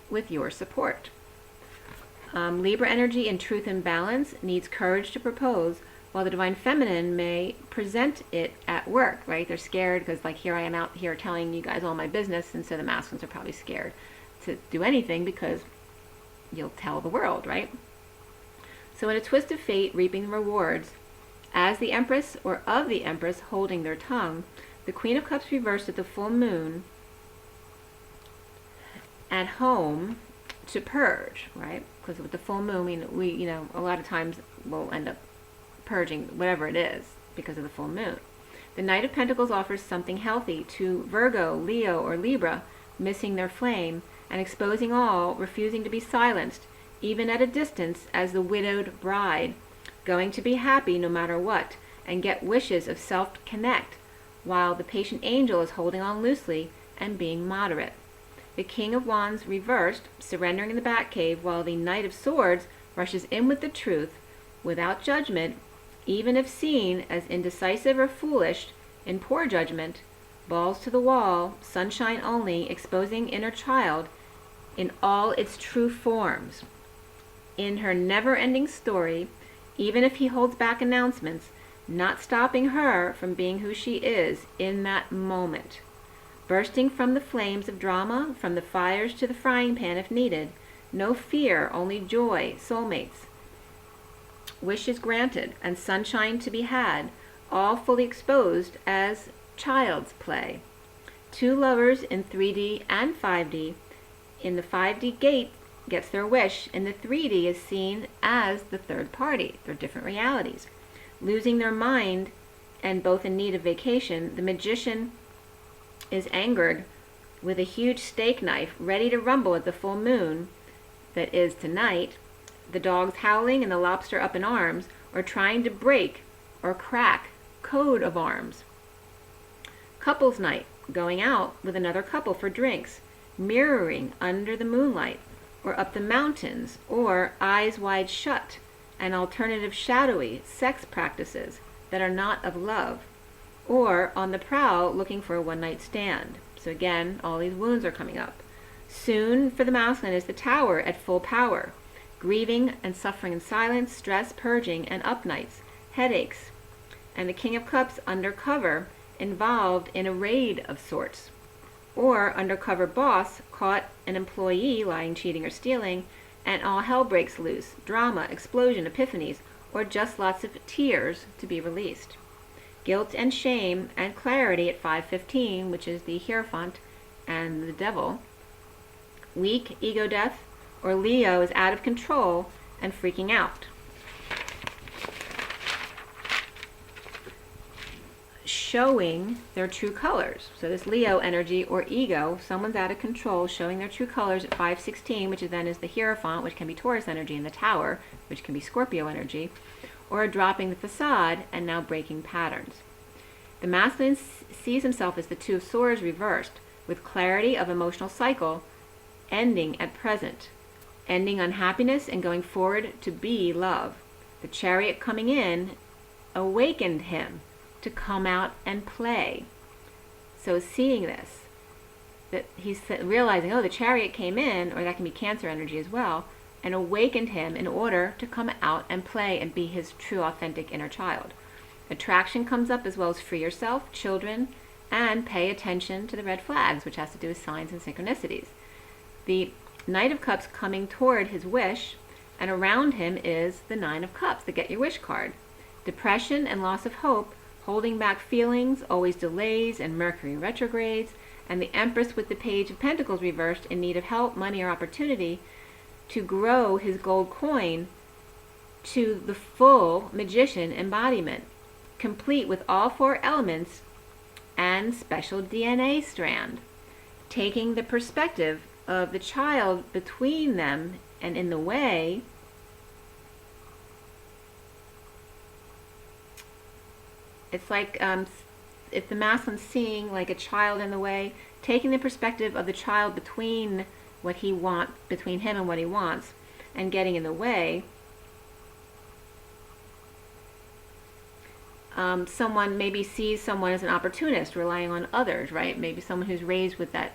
Speaker 1: with your support. Libra energy in truth and balance needs courage to propose, while the divine feminine may present it at work, right? They're scared because, like, here I am out here telling you guys all my business, and so the masculines are probably scared to do anything because you'll tell the world, right? So in a twist of fate, reaping the rewards, as the Empress or of the Empress holding their tongue, the Queen of Cups reversed at the full moon at home to purge, right? Because with the full moon, we, you know, a lot of times we'll end up purging whatever it is because of the full moon. The Knight of Pentacles offers something healthy to Virgo, Leo, or Libra, missing their flame and exposing all, refusing to be silenced, even at a distance, as the widowed bride, going to be happy no matter what, and get wishes of self-connect, while the patient angel is holding on loosely and being moderate. The King of Wands reversed, surrendering in the Batcave, while the Knight of Swords rushes in with the truth, without judgment, even if seen as indecisive or foolish, in poor judgment, balls to the wall, sunshine only, exposing inner child in all its true forms. In her never-ending story, even if he holds back announcements, not stopping her from being who she is in that moment. Bursting from the flames of drama, from the fires to the frying pan if needed. No fear, only joy, soulmates. Wishes granted, and sunshine to be had, all fully exposed as child's play. Two lovers in 3D and 5D. In the 5D gate gets their wish, in the 3D is seen as the third party. They're different realities. Losing their mind and both in need of vacation, the magician is angered with a huge steak knife ready to rumble at the full moon that is tonight, the dogs howling and the lobster up in arms, or trying to break or crack code of arms. Couples night, going out with another couple for drinks, mirroring under the moonlight, or up the mountains, or eyes wide shut, and alternative shadowy sex practices that are not of love, or on the prowl looking for a one-night stand. So again, all these wounds are coming up. Soon for the masculine is the Tower at full power, grieving and suffering in silence, stress, purging, and up nights, headaches. And the King of Cups undercover, involved in a raid of sorts. Or undercover boss caught an employee lying, cheating, or stealing, and all hell breaks loose, drama, explosion, epiphanies, or just lots of tears to be released. Guilt and shame and clarity at 5:15, which is the Hierophant and the Devil. Weak, ego death, or Leo is out of control and freaking out. Showing their true colors. So this Leo energy or ego, someone's out of control, showing their true colors at 5:16, which then is the Hierophant, which can be Taurus energy, and the Tower, which can be Scorpio energy, or dropping the facade and now breaking patterns. The masculine sees himself as the Two of Swords reversed, with clarity of emotional cycle, ending at present, ending unhappiness and going forward to be love. The Chariot coming in awakened him to come out and play. So seeing this, that he's realizing, oh, the Chariot came in, or that can be Cancer energy as well, and awakened him in order to come out and play and be his true, authentic inner child. Attraction comes up, as well as free yourself, children, and pay attention to the red flags, which has to do with signs and synchronicities. The Knight of Cups coming toward his wish, and around him is the Nine of Cups, the Get Your Wish card. Depression and loss of hope, holding back feelings, always delays and Mercury retrogrades, and the Empress with the Page of Pentacles reversed, in need of help, money, or opportunity to grow his gold coin to the full magician embodiment, complete with all four elements and special DNA strand, taking the perspective of the child between them and in the way. It's like if the masculine's seeing like a child in the way, taking the perspective of the child between what he wants, between him and what he wants, and getting in the way. Someone maybe sees someone as an opportunist, relying on others, right? Maybe someone who's raised with that,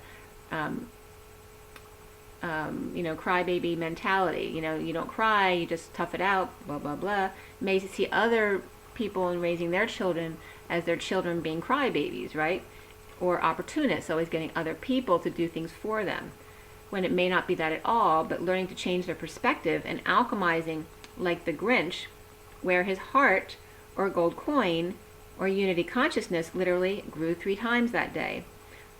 Speaker 1: crybaby mentality. You know, you don't cry, you just tough it out, blah, blah, blah. May see other people in raising their children as their children being crybabies, right? Or opportunists, always getting other people to do things for them, when it may not be that at all, but learning to change their perspective and alchemizing like the Grinch, where his heart or gold coin or unity consciousness literally grew 3 times that day.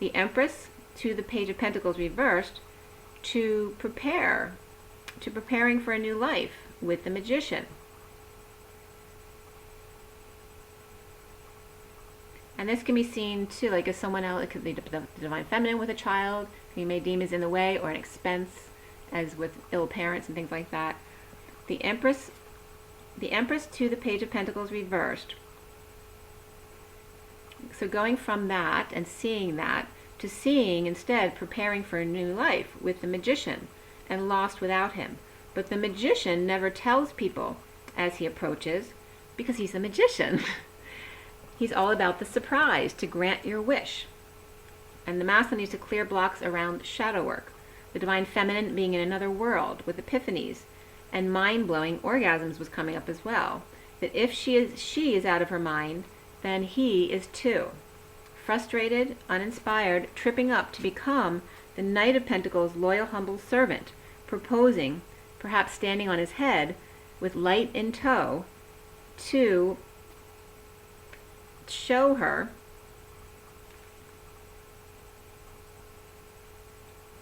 Speaker 1: The Empress to the Page of Pentacles reversed, to preparing for a new life with the Magician. And this can be seen too, like as someone else, it could be the Divine Feminine with a child, who you may deem as in the way, or an expense, as with ill parents and things like that. The Empress to the Page of Pentacles reversed. So going from that and seeing that, to seeing instead preparing for a new life with the Magician, and lost without him. But the Magician never tells people as he approaches, because he's a magician. He's all about the surprise, to grant your wish. And the masculine needs to clear blocks around shadow work. The Divine Feminine being in another world with epiphanies and mind-blowing orgasms was coming up as well. That if she is out of her mind, then he is too. Frustrated, uninspired, tripping up to become the Knight of Pentacles' loyal, humble servant, proposing, perhaps standing on his head, with light in tow, to show her,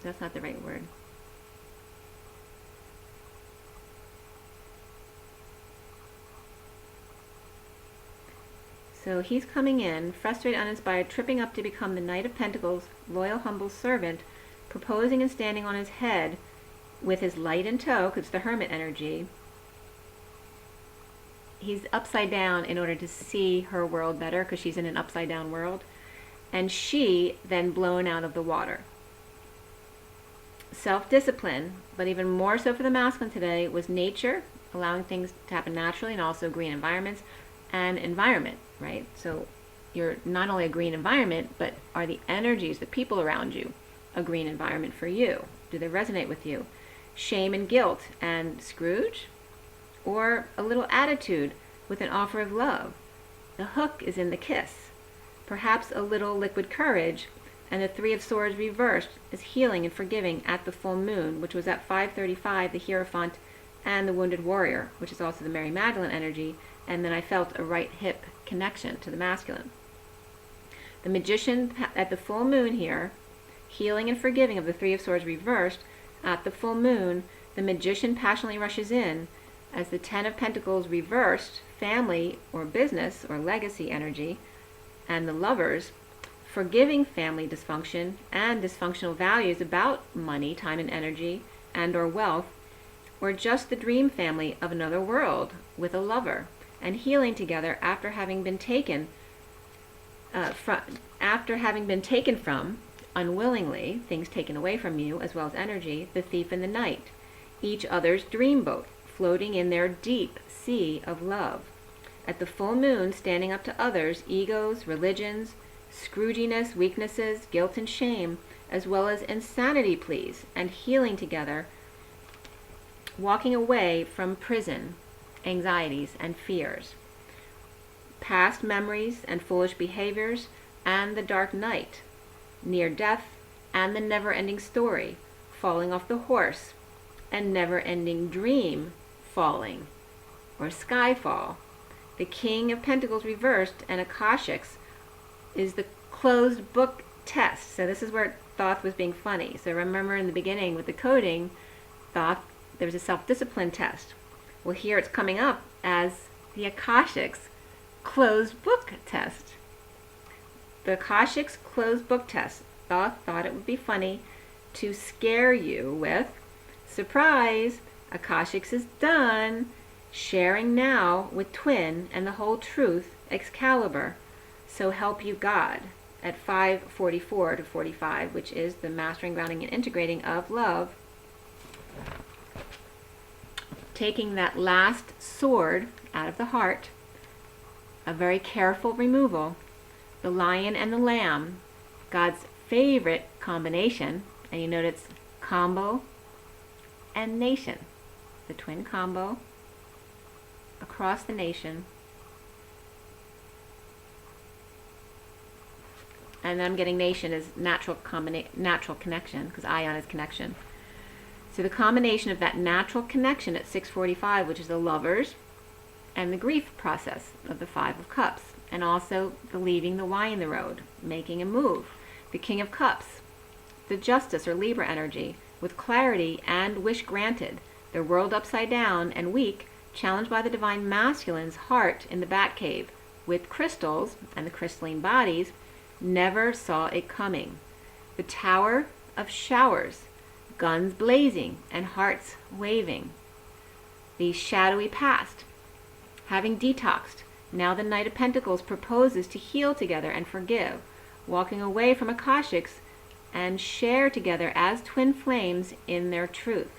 Speaker 1: that's not the right word, so he's coming in, frustrated, uninspired, tripping up to become the Knight of Pentacles, loyal, humble servant, proposing and standing on his head with his light in tow, because it's the Hermit energy. He's upside down in order to see her world better, because she's in an upside down world. And she then blown out of the water. Self-discipline, but even more so for the masculine today, was nature, allowing things to happen naturally, and also green environments, and environment, right? So you're not only a green environment, but are the energies, the people around you, a green environment for you? Do they resonate with you? Shame and guilt and Scrooge? Or a little attitude with an offer of love? The hook is in the kiss. Perhaps a little liquid courage, and the Three of Swords reversed is healing and forgiving at the full moon, which was at 5:35, the Hierophant and the Wounded Warrior, which is also the Mary Magdalene energy, and then I felt a right hip connection to the masculine. The Magician at the full moon here, healing and forgiving of the Three of Swords reversed, at the full moon, the Magician passionately rushes in, as the Ten of Pentacles reversed, family or business or legacy energy, and the Lovers, forgiving family dysfunction and dysfunctional values about money, time and energy, and or wealth, or just the dream family of another world with a lover, and healing together after having been taken from unwillingly, things taken away from you as well as energy, the Thief and the Knight, each other's dreamboat, floating in their deep sea of love. At the full moon, standing up to others, egos, religions, Scrooginess, weaknesses, guilt and shame, as well as insanity pleas, and healing together, walking away from prison, anxieties, and fears. Past memories and foolish behaviors, and the dark night, near death, and the never-ending story, falling off the horse, and never-ending dream falling, or skyfall. The King of Pentacles reversed, and Akashics is the closed book test. So this is where Thoth was being funny. So remember in the beginning with the coding, Thoth, there was a self-discipline test. Well, here it's coming up as the Akashics closed book test. The Akashics closed book test. Thoth thought it would be funny to scare you with, surprise, Akashics is done, sharing now with Twin and the whole truth, Excalibur. So help you God, at 5:44 to 45, which is the mastering, grounding, and integrating of love. Taking that last sword out of the heart, a very careful removal, the lion and the lamb, God's favorite combination, and you notice combo and nation, the twin combo across the nation, And then I'm getting nation is natural connection, because ion is connection. So the combination of that natural connection at 645, which is the lovers, and the grief process of the 5 of Cups, and also the leaving the Y in the road, making a move. The King of Cups, the Justice or Libra energy, with clarity and wish granted, their world upside down and weak, challenged by the divine masculine's heart in the Batcave, with crystals and the crystalline bodies, never saw it coming. The Tower of Showers, guns blazing and hearts waving. The shadowy past, having detoxed, now the Knight of Pentacles proposes to heal together and forgive, walking away from Akashics and share together as twin flames in their truth.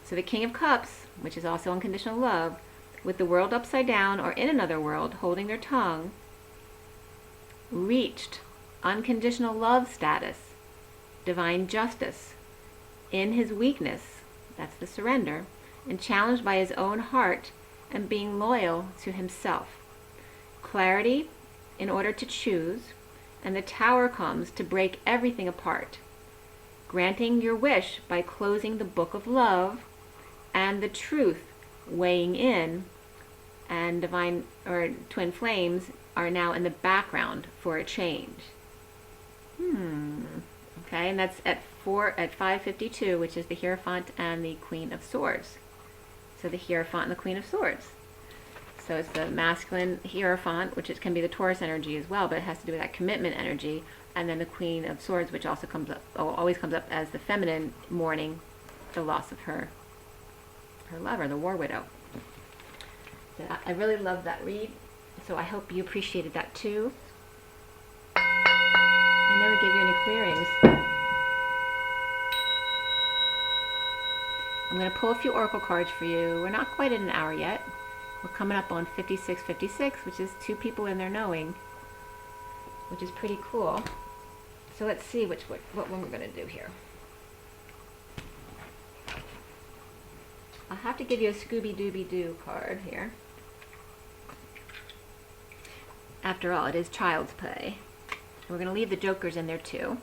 Speaker 1: So the King of Cups, which is also unconditional love, with the world upside down or in another world, holding their tongue, reached unconditional love status, divine justice, in his weakness, that's the surrender, and challenged by his own heart and being loyal to himself. Clarity in order to choose, and the Tower comes to break everything apart, granting your wish by closing the book of love, and the truth weighing in, and divine or twin flames are now in the background for a change. Okay, and that's at 552, which is the Hierophant and the Queen of Swords. So the Hierophant and the Queen of Swords. So it's the masculine Hierophant, which can be the Taurus energy as well, but it has to do with that commitment energy, and then the Queen of Swords, which also always comes up as the feminine, mourning the loss of her lover, the War Widow. So I really love that read, so I hope you appreciated that too. I never gave you any clearings. I'm going to pull a few oracle cards for you. We're not quite at an hour yet. We're coming up on 5656, which is 2 people in there knowing, which is pretty cool. So let's see what one we're going to do here. I'll have to give you a Scooby-Dooby-Doo card here. After all, it is child's play. We're going to leave the jokers in there too.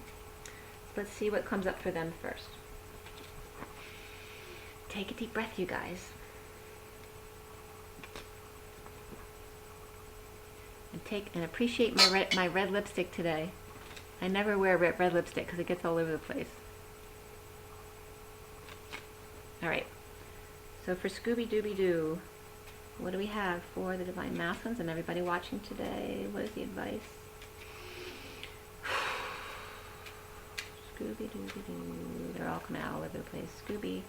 Speaker 1: Let's see what comes up for them first. Take a deep breath, you guys. And appreciate my red lipstick today. I never wear red lipstick because it gets all over the place. All right. So for Scooby-Dooby-Doo, what do we have for the Divine Masculines and everybody watching today? What is the advice? Scooby-Dooby-Doo. They're all coming out all over the place. Scooby.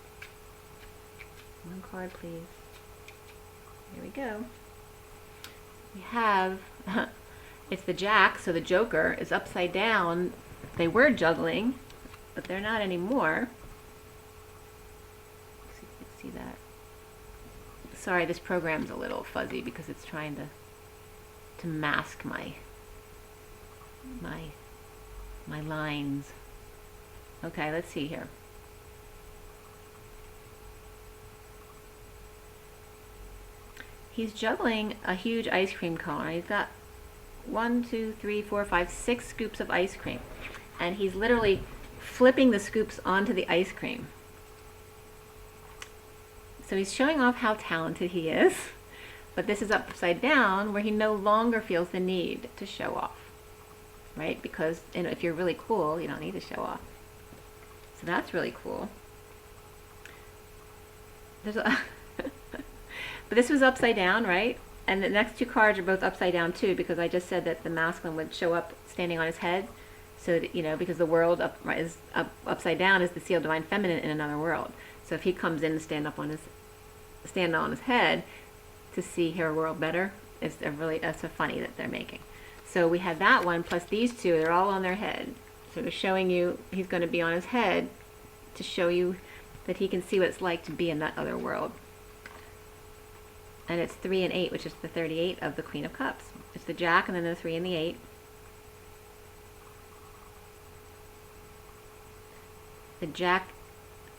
Speaker 1: One card, please. Here we go. We have, it's the Jack, so the Joker is upside down. They were juggling, but they're not anymore. See if you can see that. Sorry, this program's a little fuzzy because it's trying to mask my lines. Okay, let's see here. He's juggling a huge ice cream cone. He's got 1, 2, 3, 4, 5, 6 scoops of ice cream. And he's literally flipping the scoops onto the ice cream. So he's showing off how talented he is. But this is upside down where he no longer feels the need to show off. Right? Because if you're really cool, you don't need to show off. So that's really cool. There's a but this was upside down, right? And the next 2 cards are both upside down too, because I just said that the masculine would show up standing on his head. So that, because the world upside down is the sealed divine feminine in another world. So if he comes in and stand on his head to see her world better, that's so funny that they're making. So we have that one plus these 2. They're all on their head. So they're showing you he's going to be on his head to show you that he can see what it's like to be in that other world. And it's 3 and 8, which is the 38 of the Queen of Cups. It's the Jack and then the 3 and the 8. The Jack,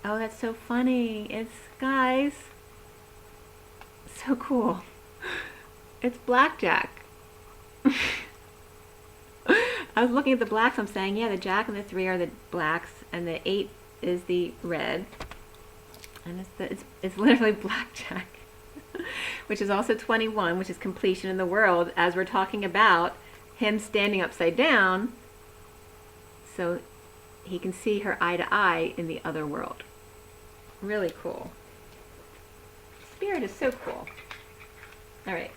Speaker 1: oh, that's so funny. It's, guys, so cool. It's Blackjack. I was looking at the blacks. I'm saying, yeah, the Jack and the 3 are the blacks, and the 8 is the red, and it's literally blackjack, which is also 21, which is completion in the world, as we're talking about him standing upside down, so he can see her eye to eye in the other world. Really cool. Spirit is so cool. All right.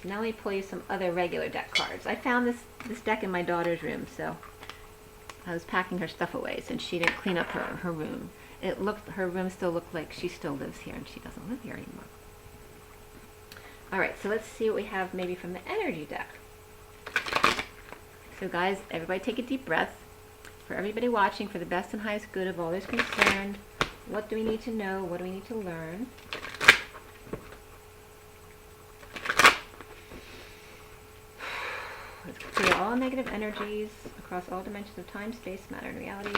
Speaker 1: So now let me pull you some other regular deck cards. I found this deck in my daughter's room, so I was packing her stuff away since she didn't clean up her room. Her room still looked like she still lives here, and she doesn't live here anymore. All right, so let's see what we have maybe from the energy deck. So guys, everybody take a deep breath. For everybody watching, for the best and highest good of all those concerned, what do we need to know? What do we need to learn? Let's clear all negative energies across all dimensions of time, space, matter, and reality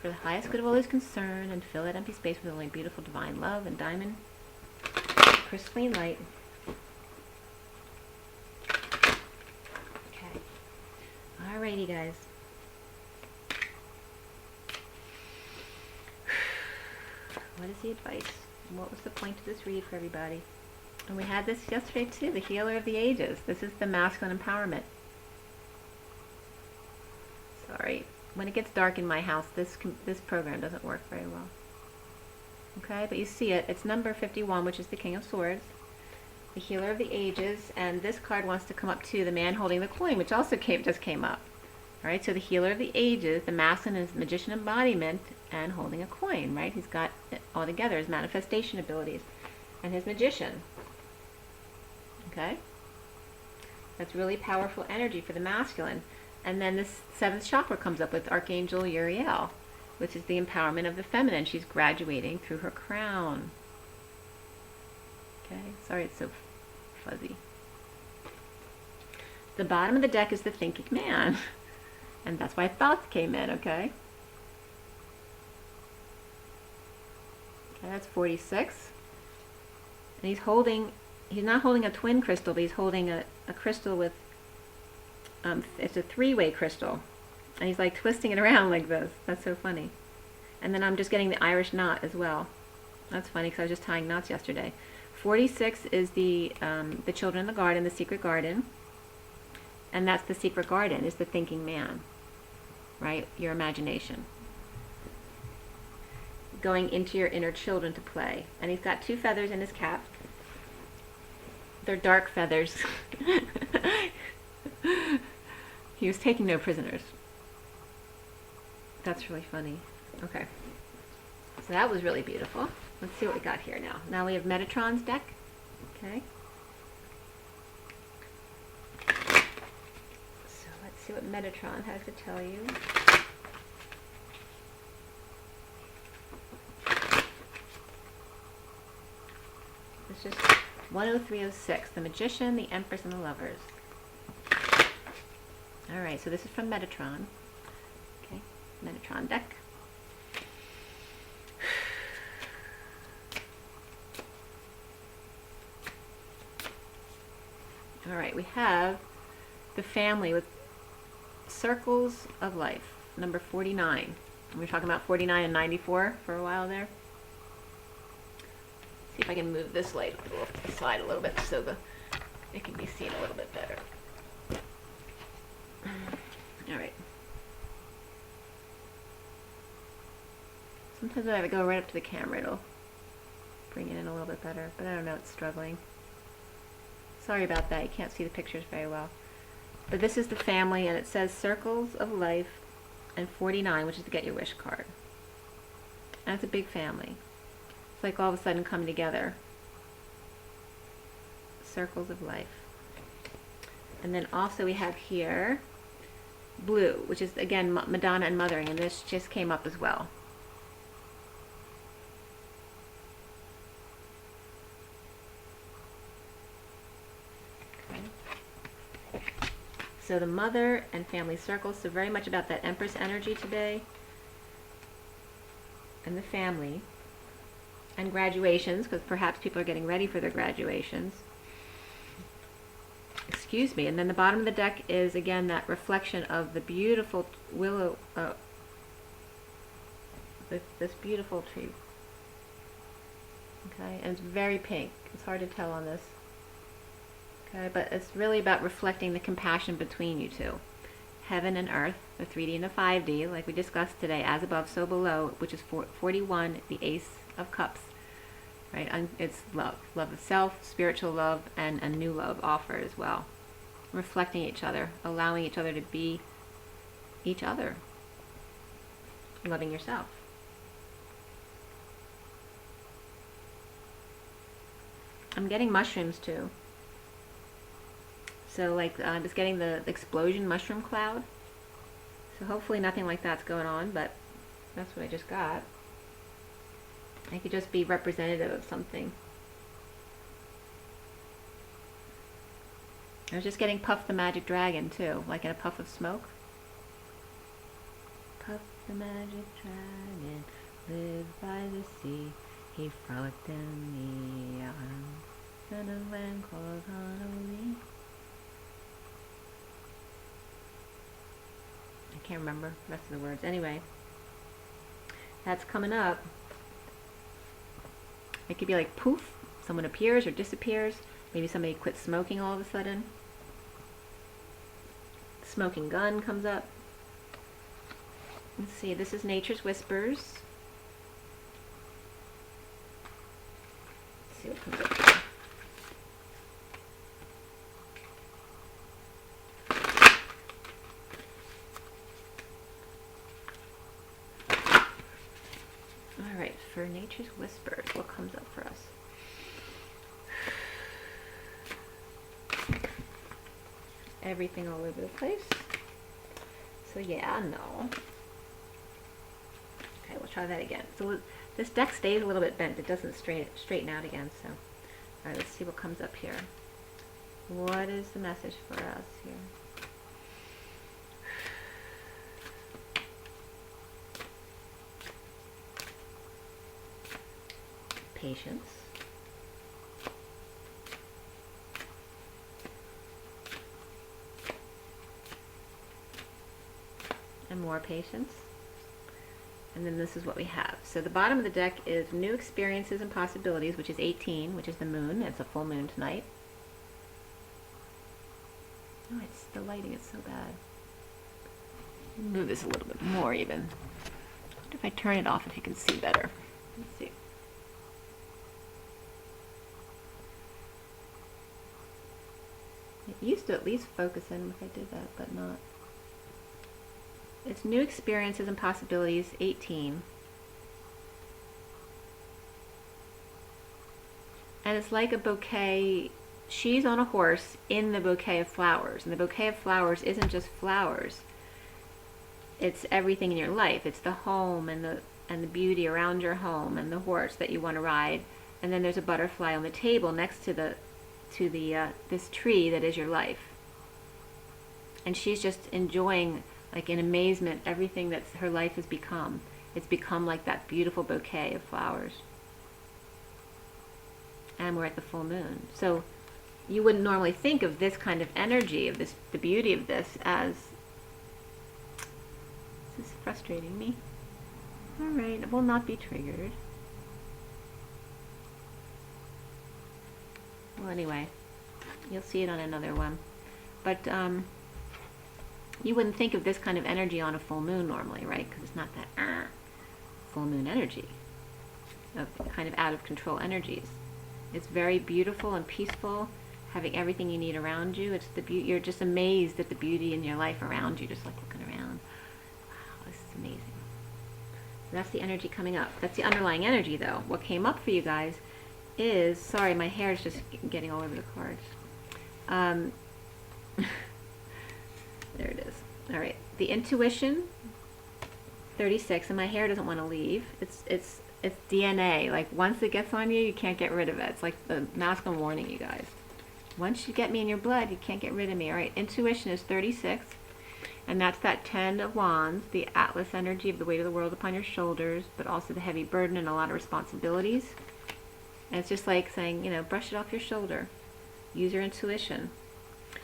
Speaker 1: for the highest good of all those concerned, and fill that empty space with only beautiful divine love and diamond crystalline light. Okay. Alrighty, guys. What is the advice? What was the point of this read for everybody? And we had this yesterday too, the healer of the ages. This is the masculine empowerment. Sorry, when it gets dark in my house, this program doesn't work very well. Okay, but you see it. It's number 51, which is the King of Swords, the healer of the ages, and this card wants to come up too, the man holding the coin, which also just came up. All right, so the healer of the ages, the masculine is magician embodiment and holding a coin, right? He's got it all together, his manifestation abilities and his magician. Okay? That's really powerful energy for the masculine. And then this 7th chakra comes up with Archangel Uriel, which is the empowerment of the feminine. She's graduating through her crown. Okay? Sorry it's so fuzzy. The bottom of the deck is the thinking man. And that's why Thoth came in, okay? Okay, that's 46. And he's not holding a twin crystal, but he's holding a crystal with, it's a 3-way crystal. And he's like twisting it around like this. That's so funny. And then I'm just getting the Irish knot as well. That's funny because I was just tying knots yesterday. 46 is the children in the garden, the secret garden. And that's the secret garden, is the thinking man, right? Your imagination. Going into your inner children to play. And he's got 2 feathers in his cap. They're dark feathers. He was taking no prisoners. That's really funny. Okay. So that was really beautiful. Let's see what we got here now. Now we have Metatron's deck. Okay. See what Metatron has to tell you. It's just 10306, the Magician, the Empress, and the Lovers. Alright, so this is from Metatron. Okay, Metatron deck. Alright, we have the family with circles of life, number 49. We were talking about 49 and 94 for a while there. See if I can move this light off the side a little bit so it can be seen a little bit better. All right. Sometimes when I go right up to the camera, it'll bring it in a little bit better, but I don't know, it's struggling. Sorry about that, you can't see the pictures very well. But this is the family, and it says Circles of Life and 49, which is the Get Your Wish card. And it's a big family. It's like all of a sudden coming together. Circles of Life. And then also we have here Blue, which is again Madonna and Mothering, and this just came up as well. So the mother and family circles, so very much about that Empress energy today. And the family. And graduations, because perhaps people are getting ready for their graduations. excuse me. And then the bottom of the deck is again that reflection of the beautiful willow, this beautiful tree. Okay, and it's very pink. It's hard to tell on this. Okay, but it's really about reflecting the compassion between you two. Heaven and earth, the 3D and the 5D, like we discussed today, as above, so below, which is 41, the Ace of Cups. Right, and it's love. Love of self, spiritual love, and a new love offered as well. Reflecting each other, allowing each other to be each other. Loving yourself. I'm getting mushrooms too. So like I'm just getting the explosion mushroom cloud. So hopefully nothing like that's going on, but that's what I just got. It could just be representative of something. I was just getting Puff the Magic Dragon too, like in a puff of smoke. Puff the Magic Dragon lived by the sea. He frolicked in the island in a land called Honolulu. I can't remember the rest of the words. Anyway, that's coming up. It could be like poof, someone appears or disappears. Maybe somebody quits smoking all of a sudden. Smoking gun comes up. Let's see, this is Nature's Whispers. Let's see what comes up here. Alright, for Nature's Whispers, what comes up for us? Everything all over the place. So yeah, no. Okay, we'll try that again. So this deck stays a little bit bent. It doesn't straighten out again. So, all right, let's see what comes up here. What is the message for us here? Patience. And more patience. And then this is what we have. So the bottom of the deck is new experiences and possibilities, which is 18, which is the moon. It's a full moon tonight. Oh, it's the lighting is so bad. Move this a little bit more even. What if I turn it off if you can see better? Let's see. It used to at least focus in if I did that, but not. It's new experiences and possibilities, 18. And it's like a bouquet. She's on a horse in the bouquet of flowers. And the bouquet of flowers isn't just flowers. It's everything in your life. It's the home and the beauty around your home and the horse that you want to ride. And then there's a butterfly on the table next to this tree that is your life. And she's just enjoying, like in amazement, everything that her life has become. It's become like that beautiful bouquet of flowers. And we're at the full moon. So you wouldn't normally think of this kind of energy, of this, the beauty of this as, this is frustrating me. Alright, it will not be triggered. Well, anyway, you'll see it on another one. But you wouldn't think of this kind of energy on a full moon normally, right? Because it's not that full moon energy of kind of out of control energies. It's very beautiful and peaceful, having everything you need around you. It's the beauty. You're just amazed at the beauty in your life around you, just like looking around. Wow, this is amazing. So that's the energy coming up. That's the underlying energy, though. What came up for you guys is, sorry, my hair is just getting all over the cards. There it is. All right, the intuition, 36, and my hair doesn't want to leave. It's DNA. Like once it gets on you, you can't get rid of it. It's like the masculine warning, you guys. Once you get me in your blood, you can't get rid of me. All right, intuition is 36, and that's that 10 of wands, the atlas energy of the weight of the world upon your shoulders, but also the heavy burden and a lot of responsibilities. And it's just like saying, you know, brush it off your shoulder. Use your intuition.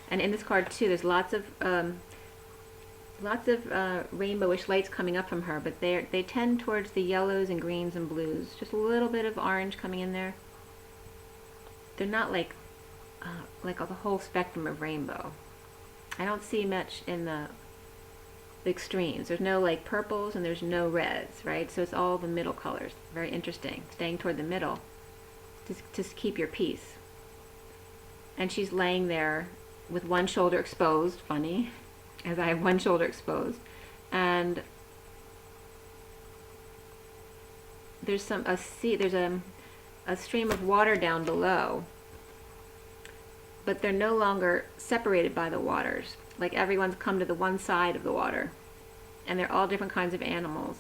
Speaker 1: And in this card too, there's lots of rainbowish lights coming up from her, but they tend towards the yellows and greens and blues. Just a little bit of orange coming in there. They're not like the whole spectrum of rainbow. I don't see much in the extremes. There's no like purples and there's no reds, right? So it's all the middle colors. Very interesting. Staying toward the middle to keep your peace. And she's laying there with one shoulder exposed, funny, as I have one shoulder exposed. And there's a stream of water down below, but they're no longer separated by the waters. Like everyone's come to the one side of the water, and they're all different kinds of animals.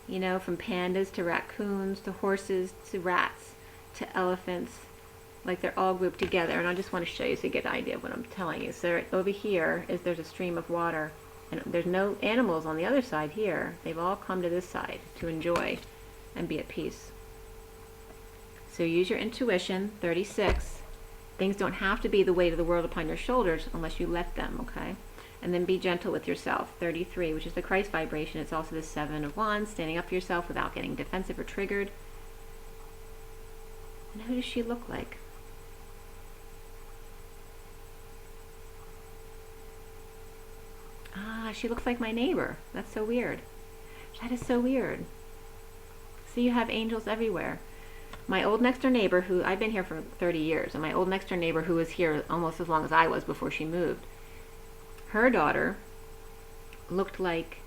Speaker 1: You know, from pandas to raccoons to horses to rats to elephants. Like they're all grouped together, and I just want to show you so you get an idea of what I'm telling you. So over here there's a stream of water, and there's no animals on the other side here. They've all come to this side to enjoy and be at peace. So use your intuition, 36. Things don't have to be the weight of the world upon your shoulders unless you let them, okay? And then be gentle with yourself, 33, which is the Christ vibration. It's also the 7 of Wands, standing up for yourself without getting defensive or triggered. And who does she look like? Ah, she looks like my neighbor. That's so weird. That is so weird. See, you have angels everywhere. My old next door neighbor, who I've been here for 30 years, and my old next door neighbor who was here almost as long as I was before she moved, her daughter looked like,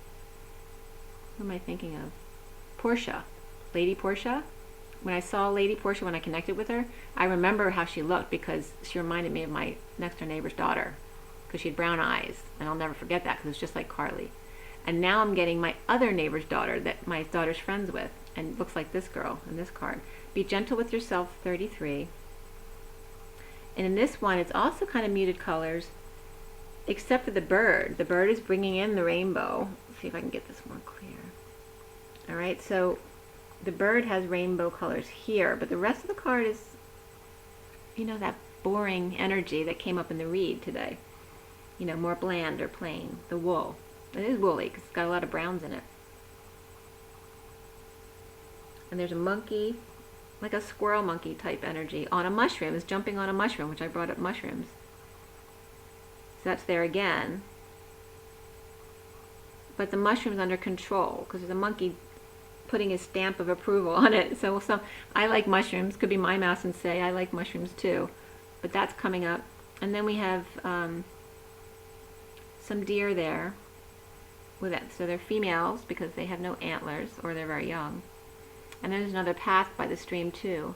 Speaker 1: who am I thinking of? Portia, Lady Portia. When I saw Lady Portia, when I connected with her, I remember how she looked because she reminded me of my next door neighbor's daughter, because she had brown eyes, and I'll never forget that because it's just like Carly. And now I'm getting my other neighbor's daughter that my daughter's friends with, and looks like this girl in this card. Be gentle with yourself, 33. And in this one, it's also kind of muted colors, except for the bird. The bird is bringing in the rainbow. Let's see if I can get this more clear. All right, so the bird has rainbow colors here, but the rest of the card is, you know, that boring energy that came up in the read today. You know, more bland or plain. The wool. It is woolly because it's got a lot of browns in it. And there's a monkey, like a squirrel monkey type energy, on a mushroom. Is jumping on a mushroom, which I brought up mushrooms. So that's there again. But the mushroom's under control because there's a monkey putting his stamp of approval on it. So I like mushrooms. Could be my mouse and say I like mushrooms too. But that's coming up. And then we have some deer there with it. So they're females because they have no antlers or they're very young. And then there's another path by the stream too.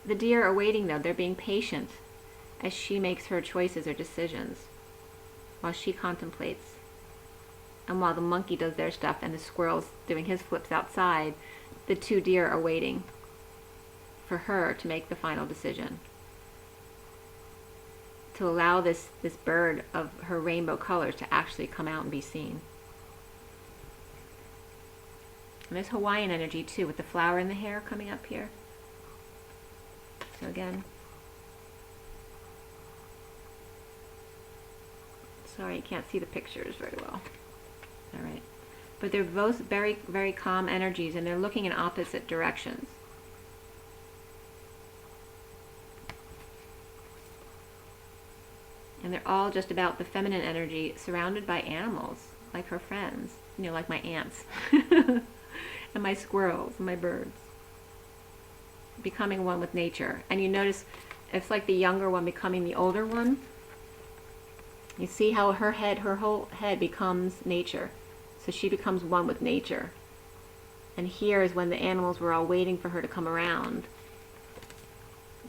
Speaker 1: The deer are waiting though. They're being patient as she makes her choices or decisions while she contemplates. And while the monkey does their stuff and the squirrel's doing his flips outside, the two deer are waiting for her to make the final decision. To allow this bird of her rainbow colors to actually come out and be seen. And there's Hawaiian energy too, with the flower in the hair coming up here. So again, sorry you can't see the pictures very well. All right, but they're both very, very calm energies, and they're looking in opposite directions. And they're all just about the feminine energy, surrounded by animals, like her friends, you know, like my ants. And my squirrels and my birds. Becoming one with nature. And you notice it's like the younger one becoming the older one. You see how her whole head becomes nature. So she becomes one with nature. And here is when the animals were all waiting for her to come around.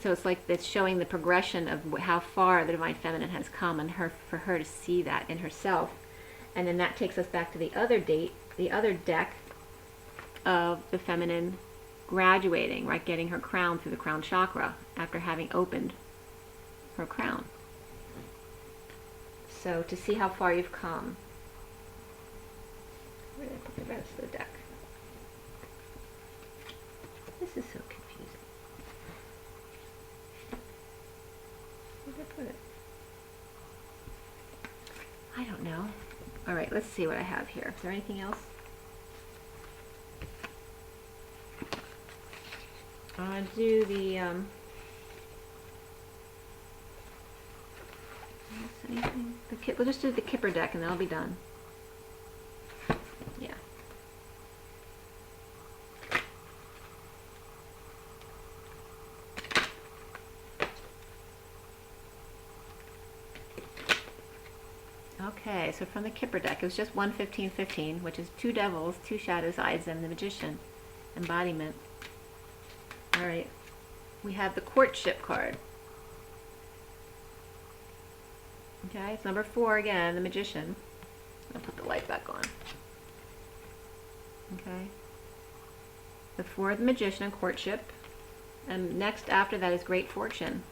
Speaker 1: So it's like it's showing the progression of how far the Divine Feminine has come, and for her to see that in herself. And then that takes us back to the other deck of the feminine graduating, right, getting her crown through the crown chakra after having opened her crown. So to see how far you've come. Where did I put the rest of the deck? This is so confusing. I don't know. All right, let's see what I have here. Is there anything else? I'll do the, anything? We'll just do the Kipper deck and then I'll be done. Yeah. Okay, so from the Kipper deck, it was just 1-15-15, which is 2 devils, 2 shadow sides, and the magician embodiment. All right, we have the courtship card. Okay, it's number 4 again, the magician. I'll put the light back on. Okay, the 4 of the magician and courtship, and next after that is great fortune.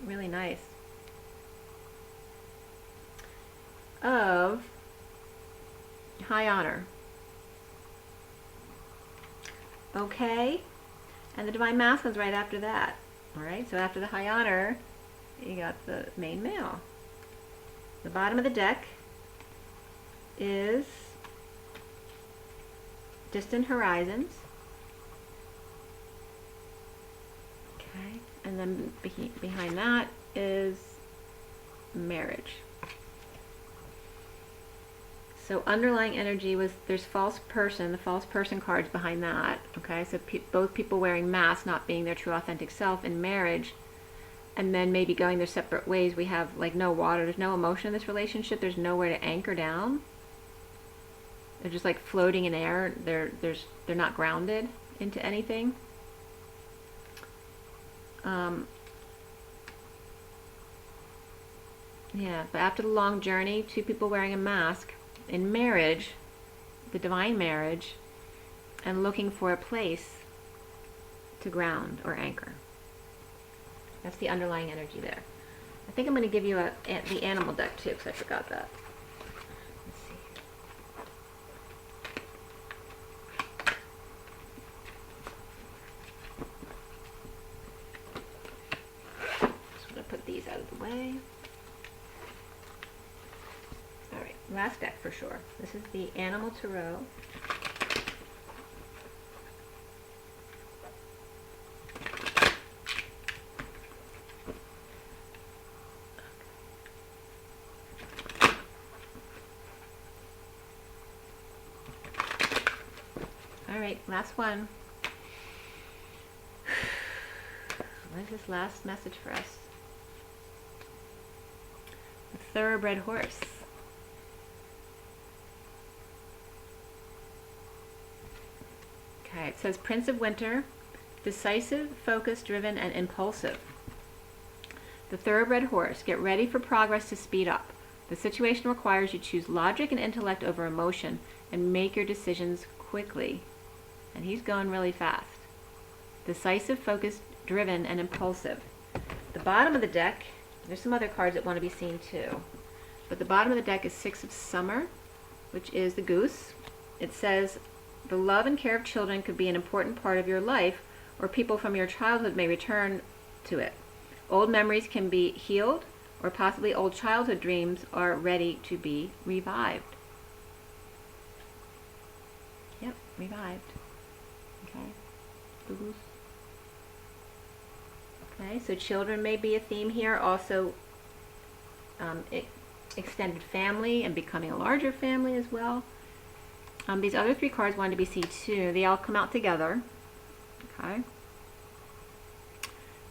Speaker 1: Really nice. Of high honor. Okay, and the divine masculine's right after that. All right, so after the high honor, you got the main male. The bottom of the deck is distant horizons. Okay, and then behind that is marriage. So underlying energy was, there's false person, the false person cards behind that. Okay, so both people wearing masks, not being their true authentic self in marriage, and then maybe going their separate ways. We have like no water, there's no emotion in this relationship, there's nowhere to anchor down. They're just like floating in air. They're not grounded into anything. Yeah, but after the long journey, 2 people wearing a mask in marriage, the divine marriage, and looking for a place to ground or anchor. That's the underlying energy there. I think I'm going to give you the animal deck too, because I forgot that. Let's see. Just want to put these out of the way. Alright, last deck for sure. This is the Animal Tarot. Alright, last one. What is this last message for us? The thoroughbred horse. Okay, it says Prince of Winter, decisive, focused, driven, and impulsive. The thoroughbred horse, get ready for progress to speed up. The situation requires you choose logic and intellect over emotion and make your decisions quickly. And he's going really fast. Decisive, focused, driven, and impulsive. The bottom of the deck, there's some other cards that want to be seen too, but the bottom of the deck is 6 of Summer, which is the goose. It says, the love and care of children could be an important part of your life, or people from your childhood may return to it. Old memories can be healed, or possibly old childhood dreams are ready to be revived. Yep, revived. Okay, the goose. Okay, so children may be a theme here. Also, extended family and becoming a larger family as well. These other 3 cards wanted to be seen too. They all come out together. Okay.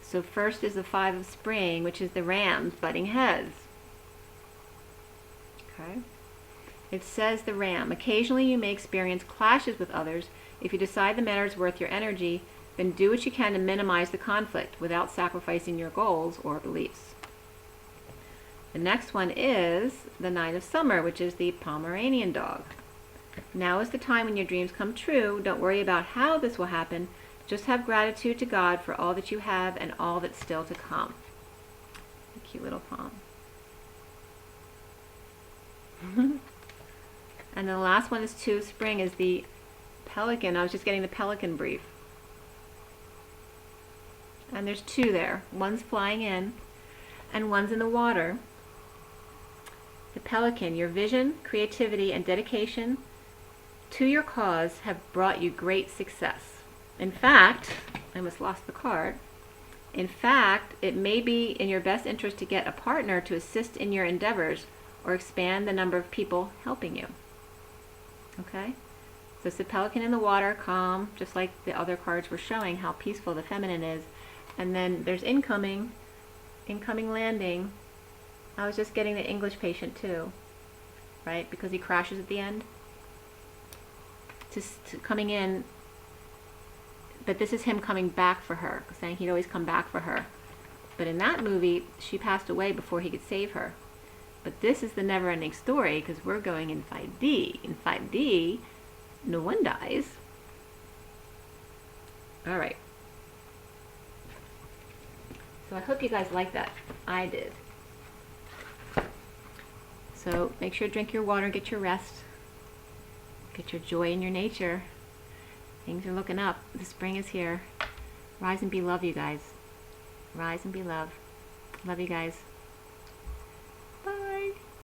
Speaker 1: So first is the 5 of Spring, which is the rams butting heads. Okay. It says the ram, occasionally you may experience clashes with others. If you decide the matter is worth your energy, then do what you can to minimize the conflict without sacrificing your goals or beliefs. The next one is the 9 of Summer, which is the Pomeranian dog. Now is the time when your dreams come true. Don't worry about how this will happen. Just have gratitude to God for all that you have and all that's still to come. A cute little palm. And the last one is 2 of Spring, is the pelican. I was just getting the pelican brief. And there's 2 there. One's flying in and one's in the water. The Pelican, your vision, creativity, and dedication to your cause have brought you great success. In fact, I almost lost the card. In fact, it may be in your best interest to get a partner to assist in your endeavors or expand the number of people helping you. Okay? So it's the Pelican in the water, calm, just like the other cards were showing how peaceful the feminine is. And then there's incoming, landing. I was just getting the English patient too, right? Because he crashes at the end. Just coming in, but this is him coming back for her, saying he'd always come back for her. But in that movie, she passed away before he could save her. But this is the never-ending story, because we're going in 5D. In 5D, no one dies. All right. So I hope you guys like that. I did. So make sure to drink your water, get your rest, get your joy in your nature. Things are looking up. The spring is here. Rise and be love, you guys. Rise and be love. Love you guys.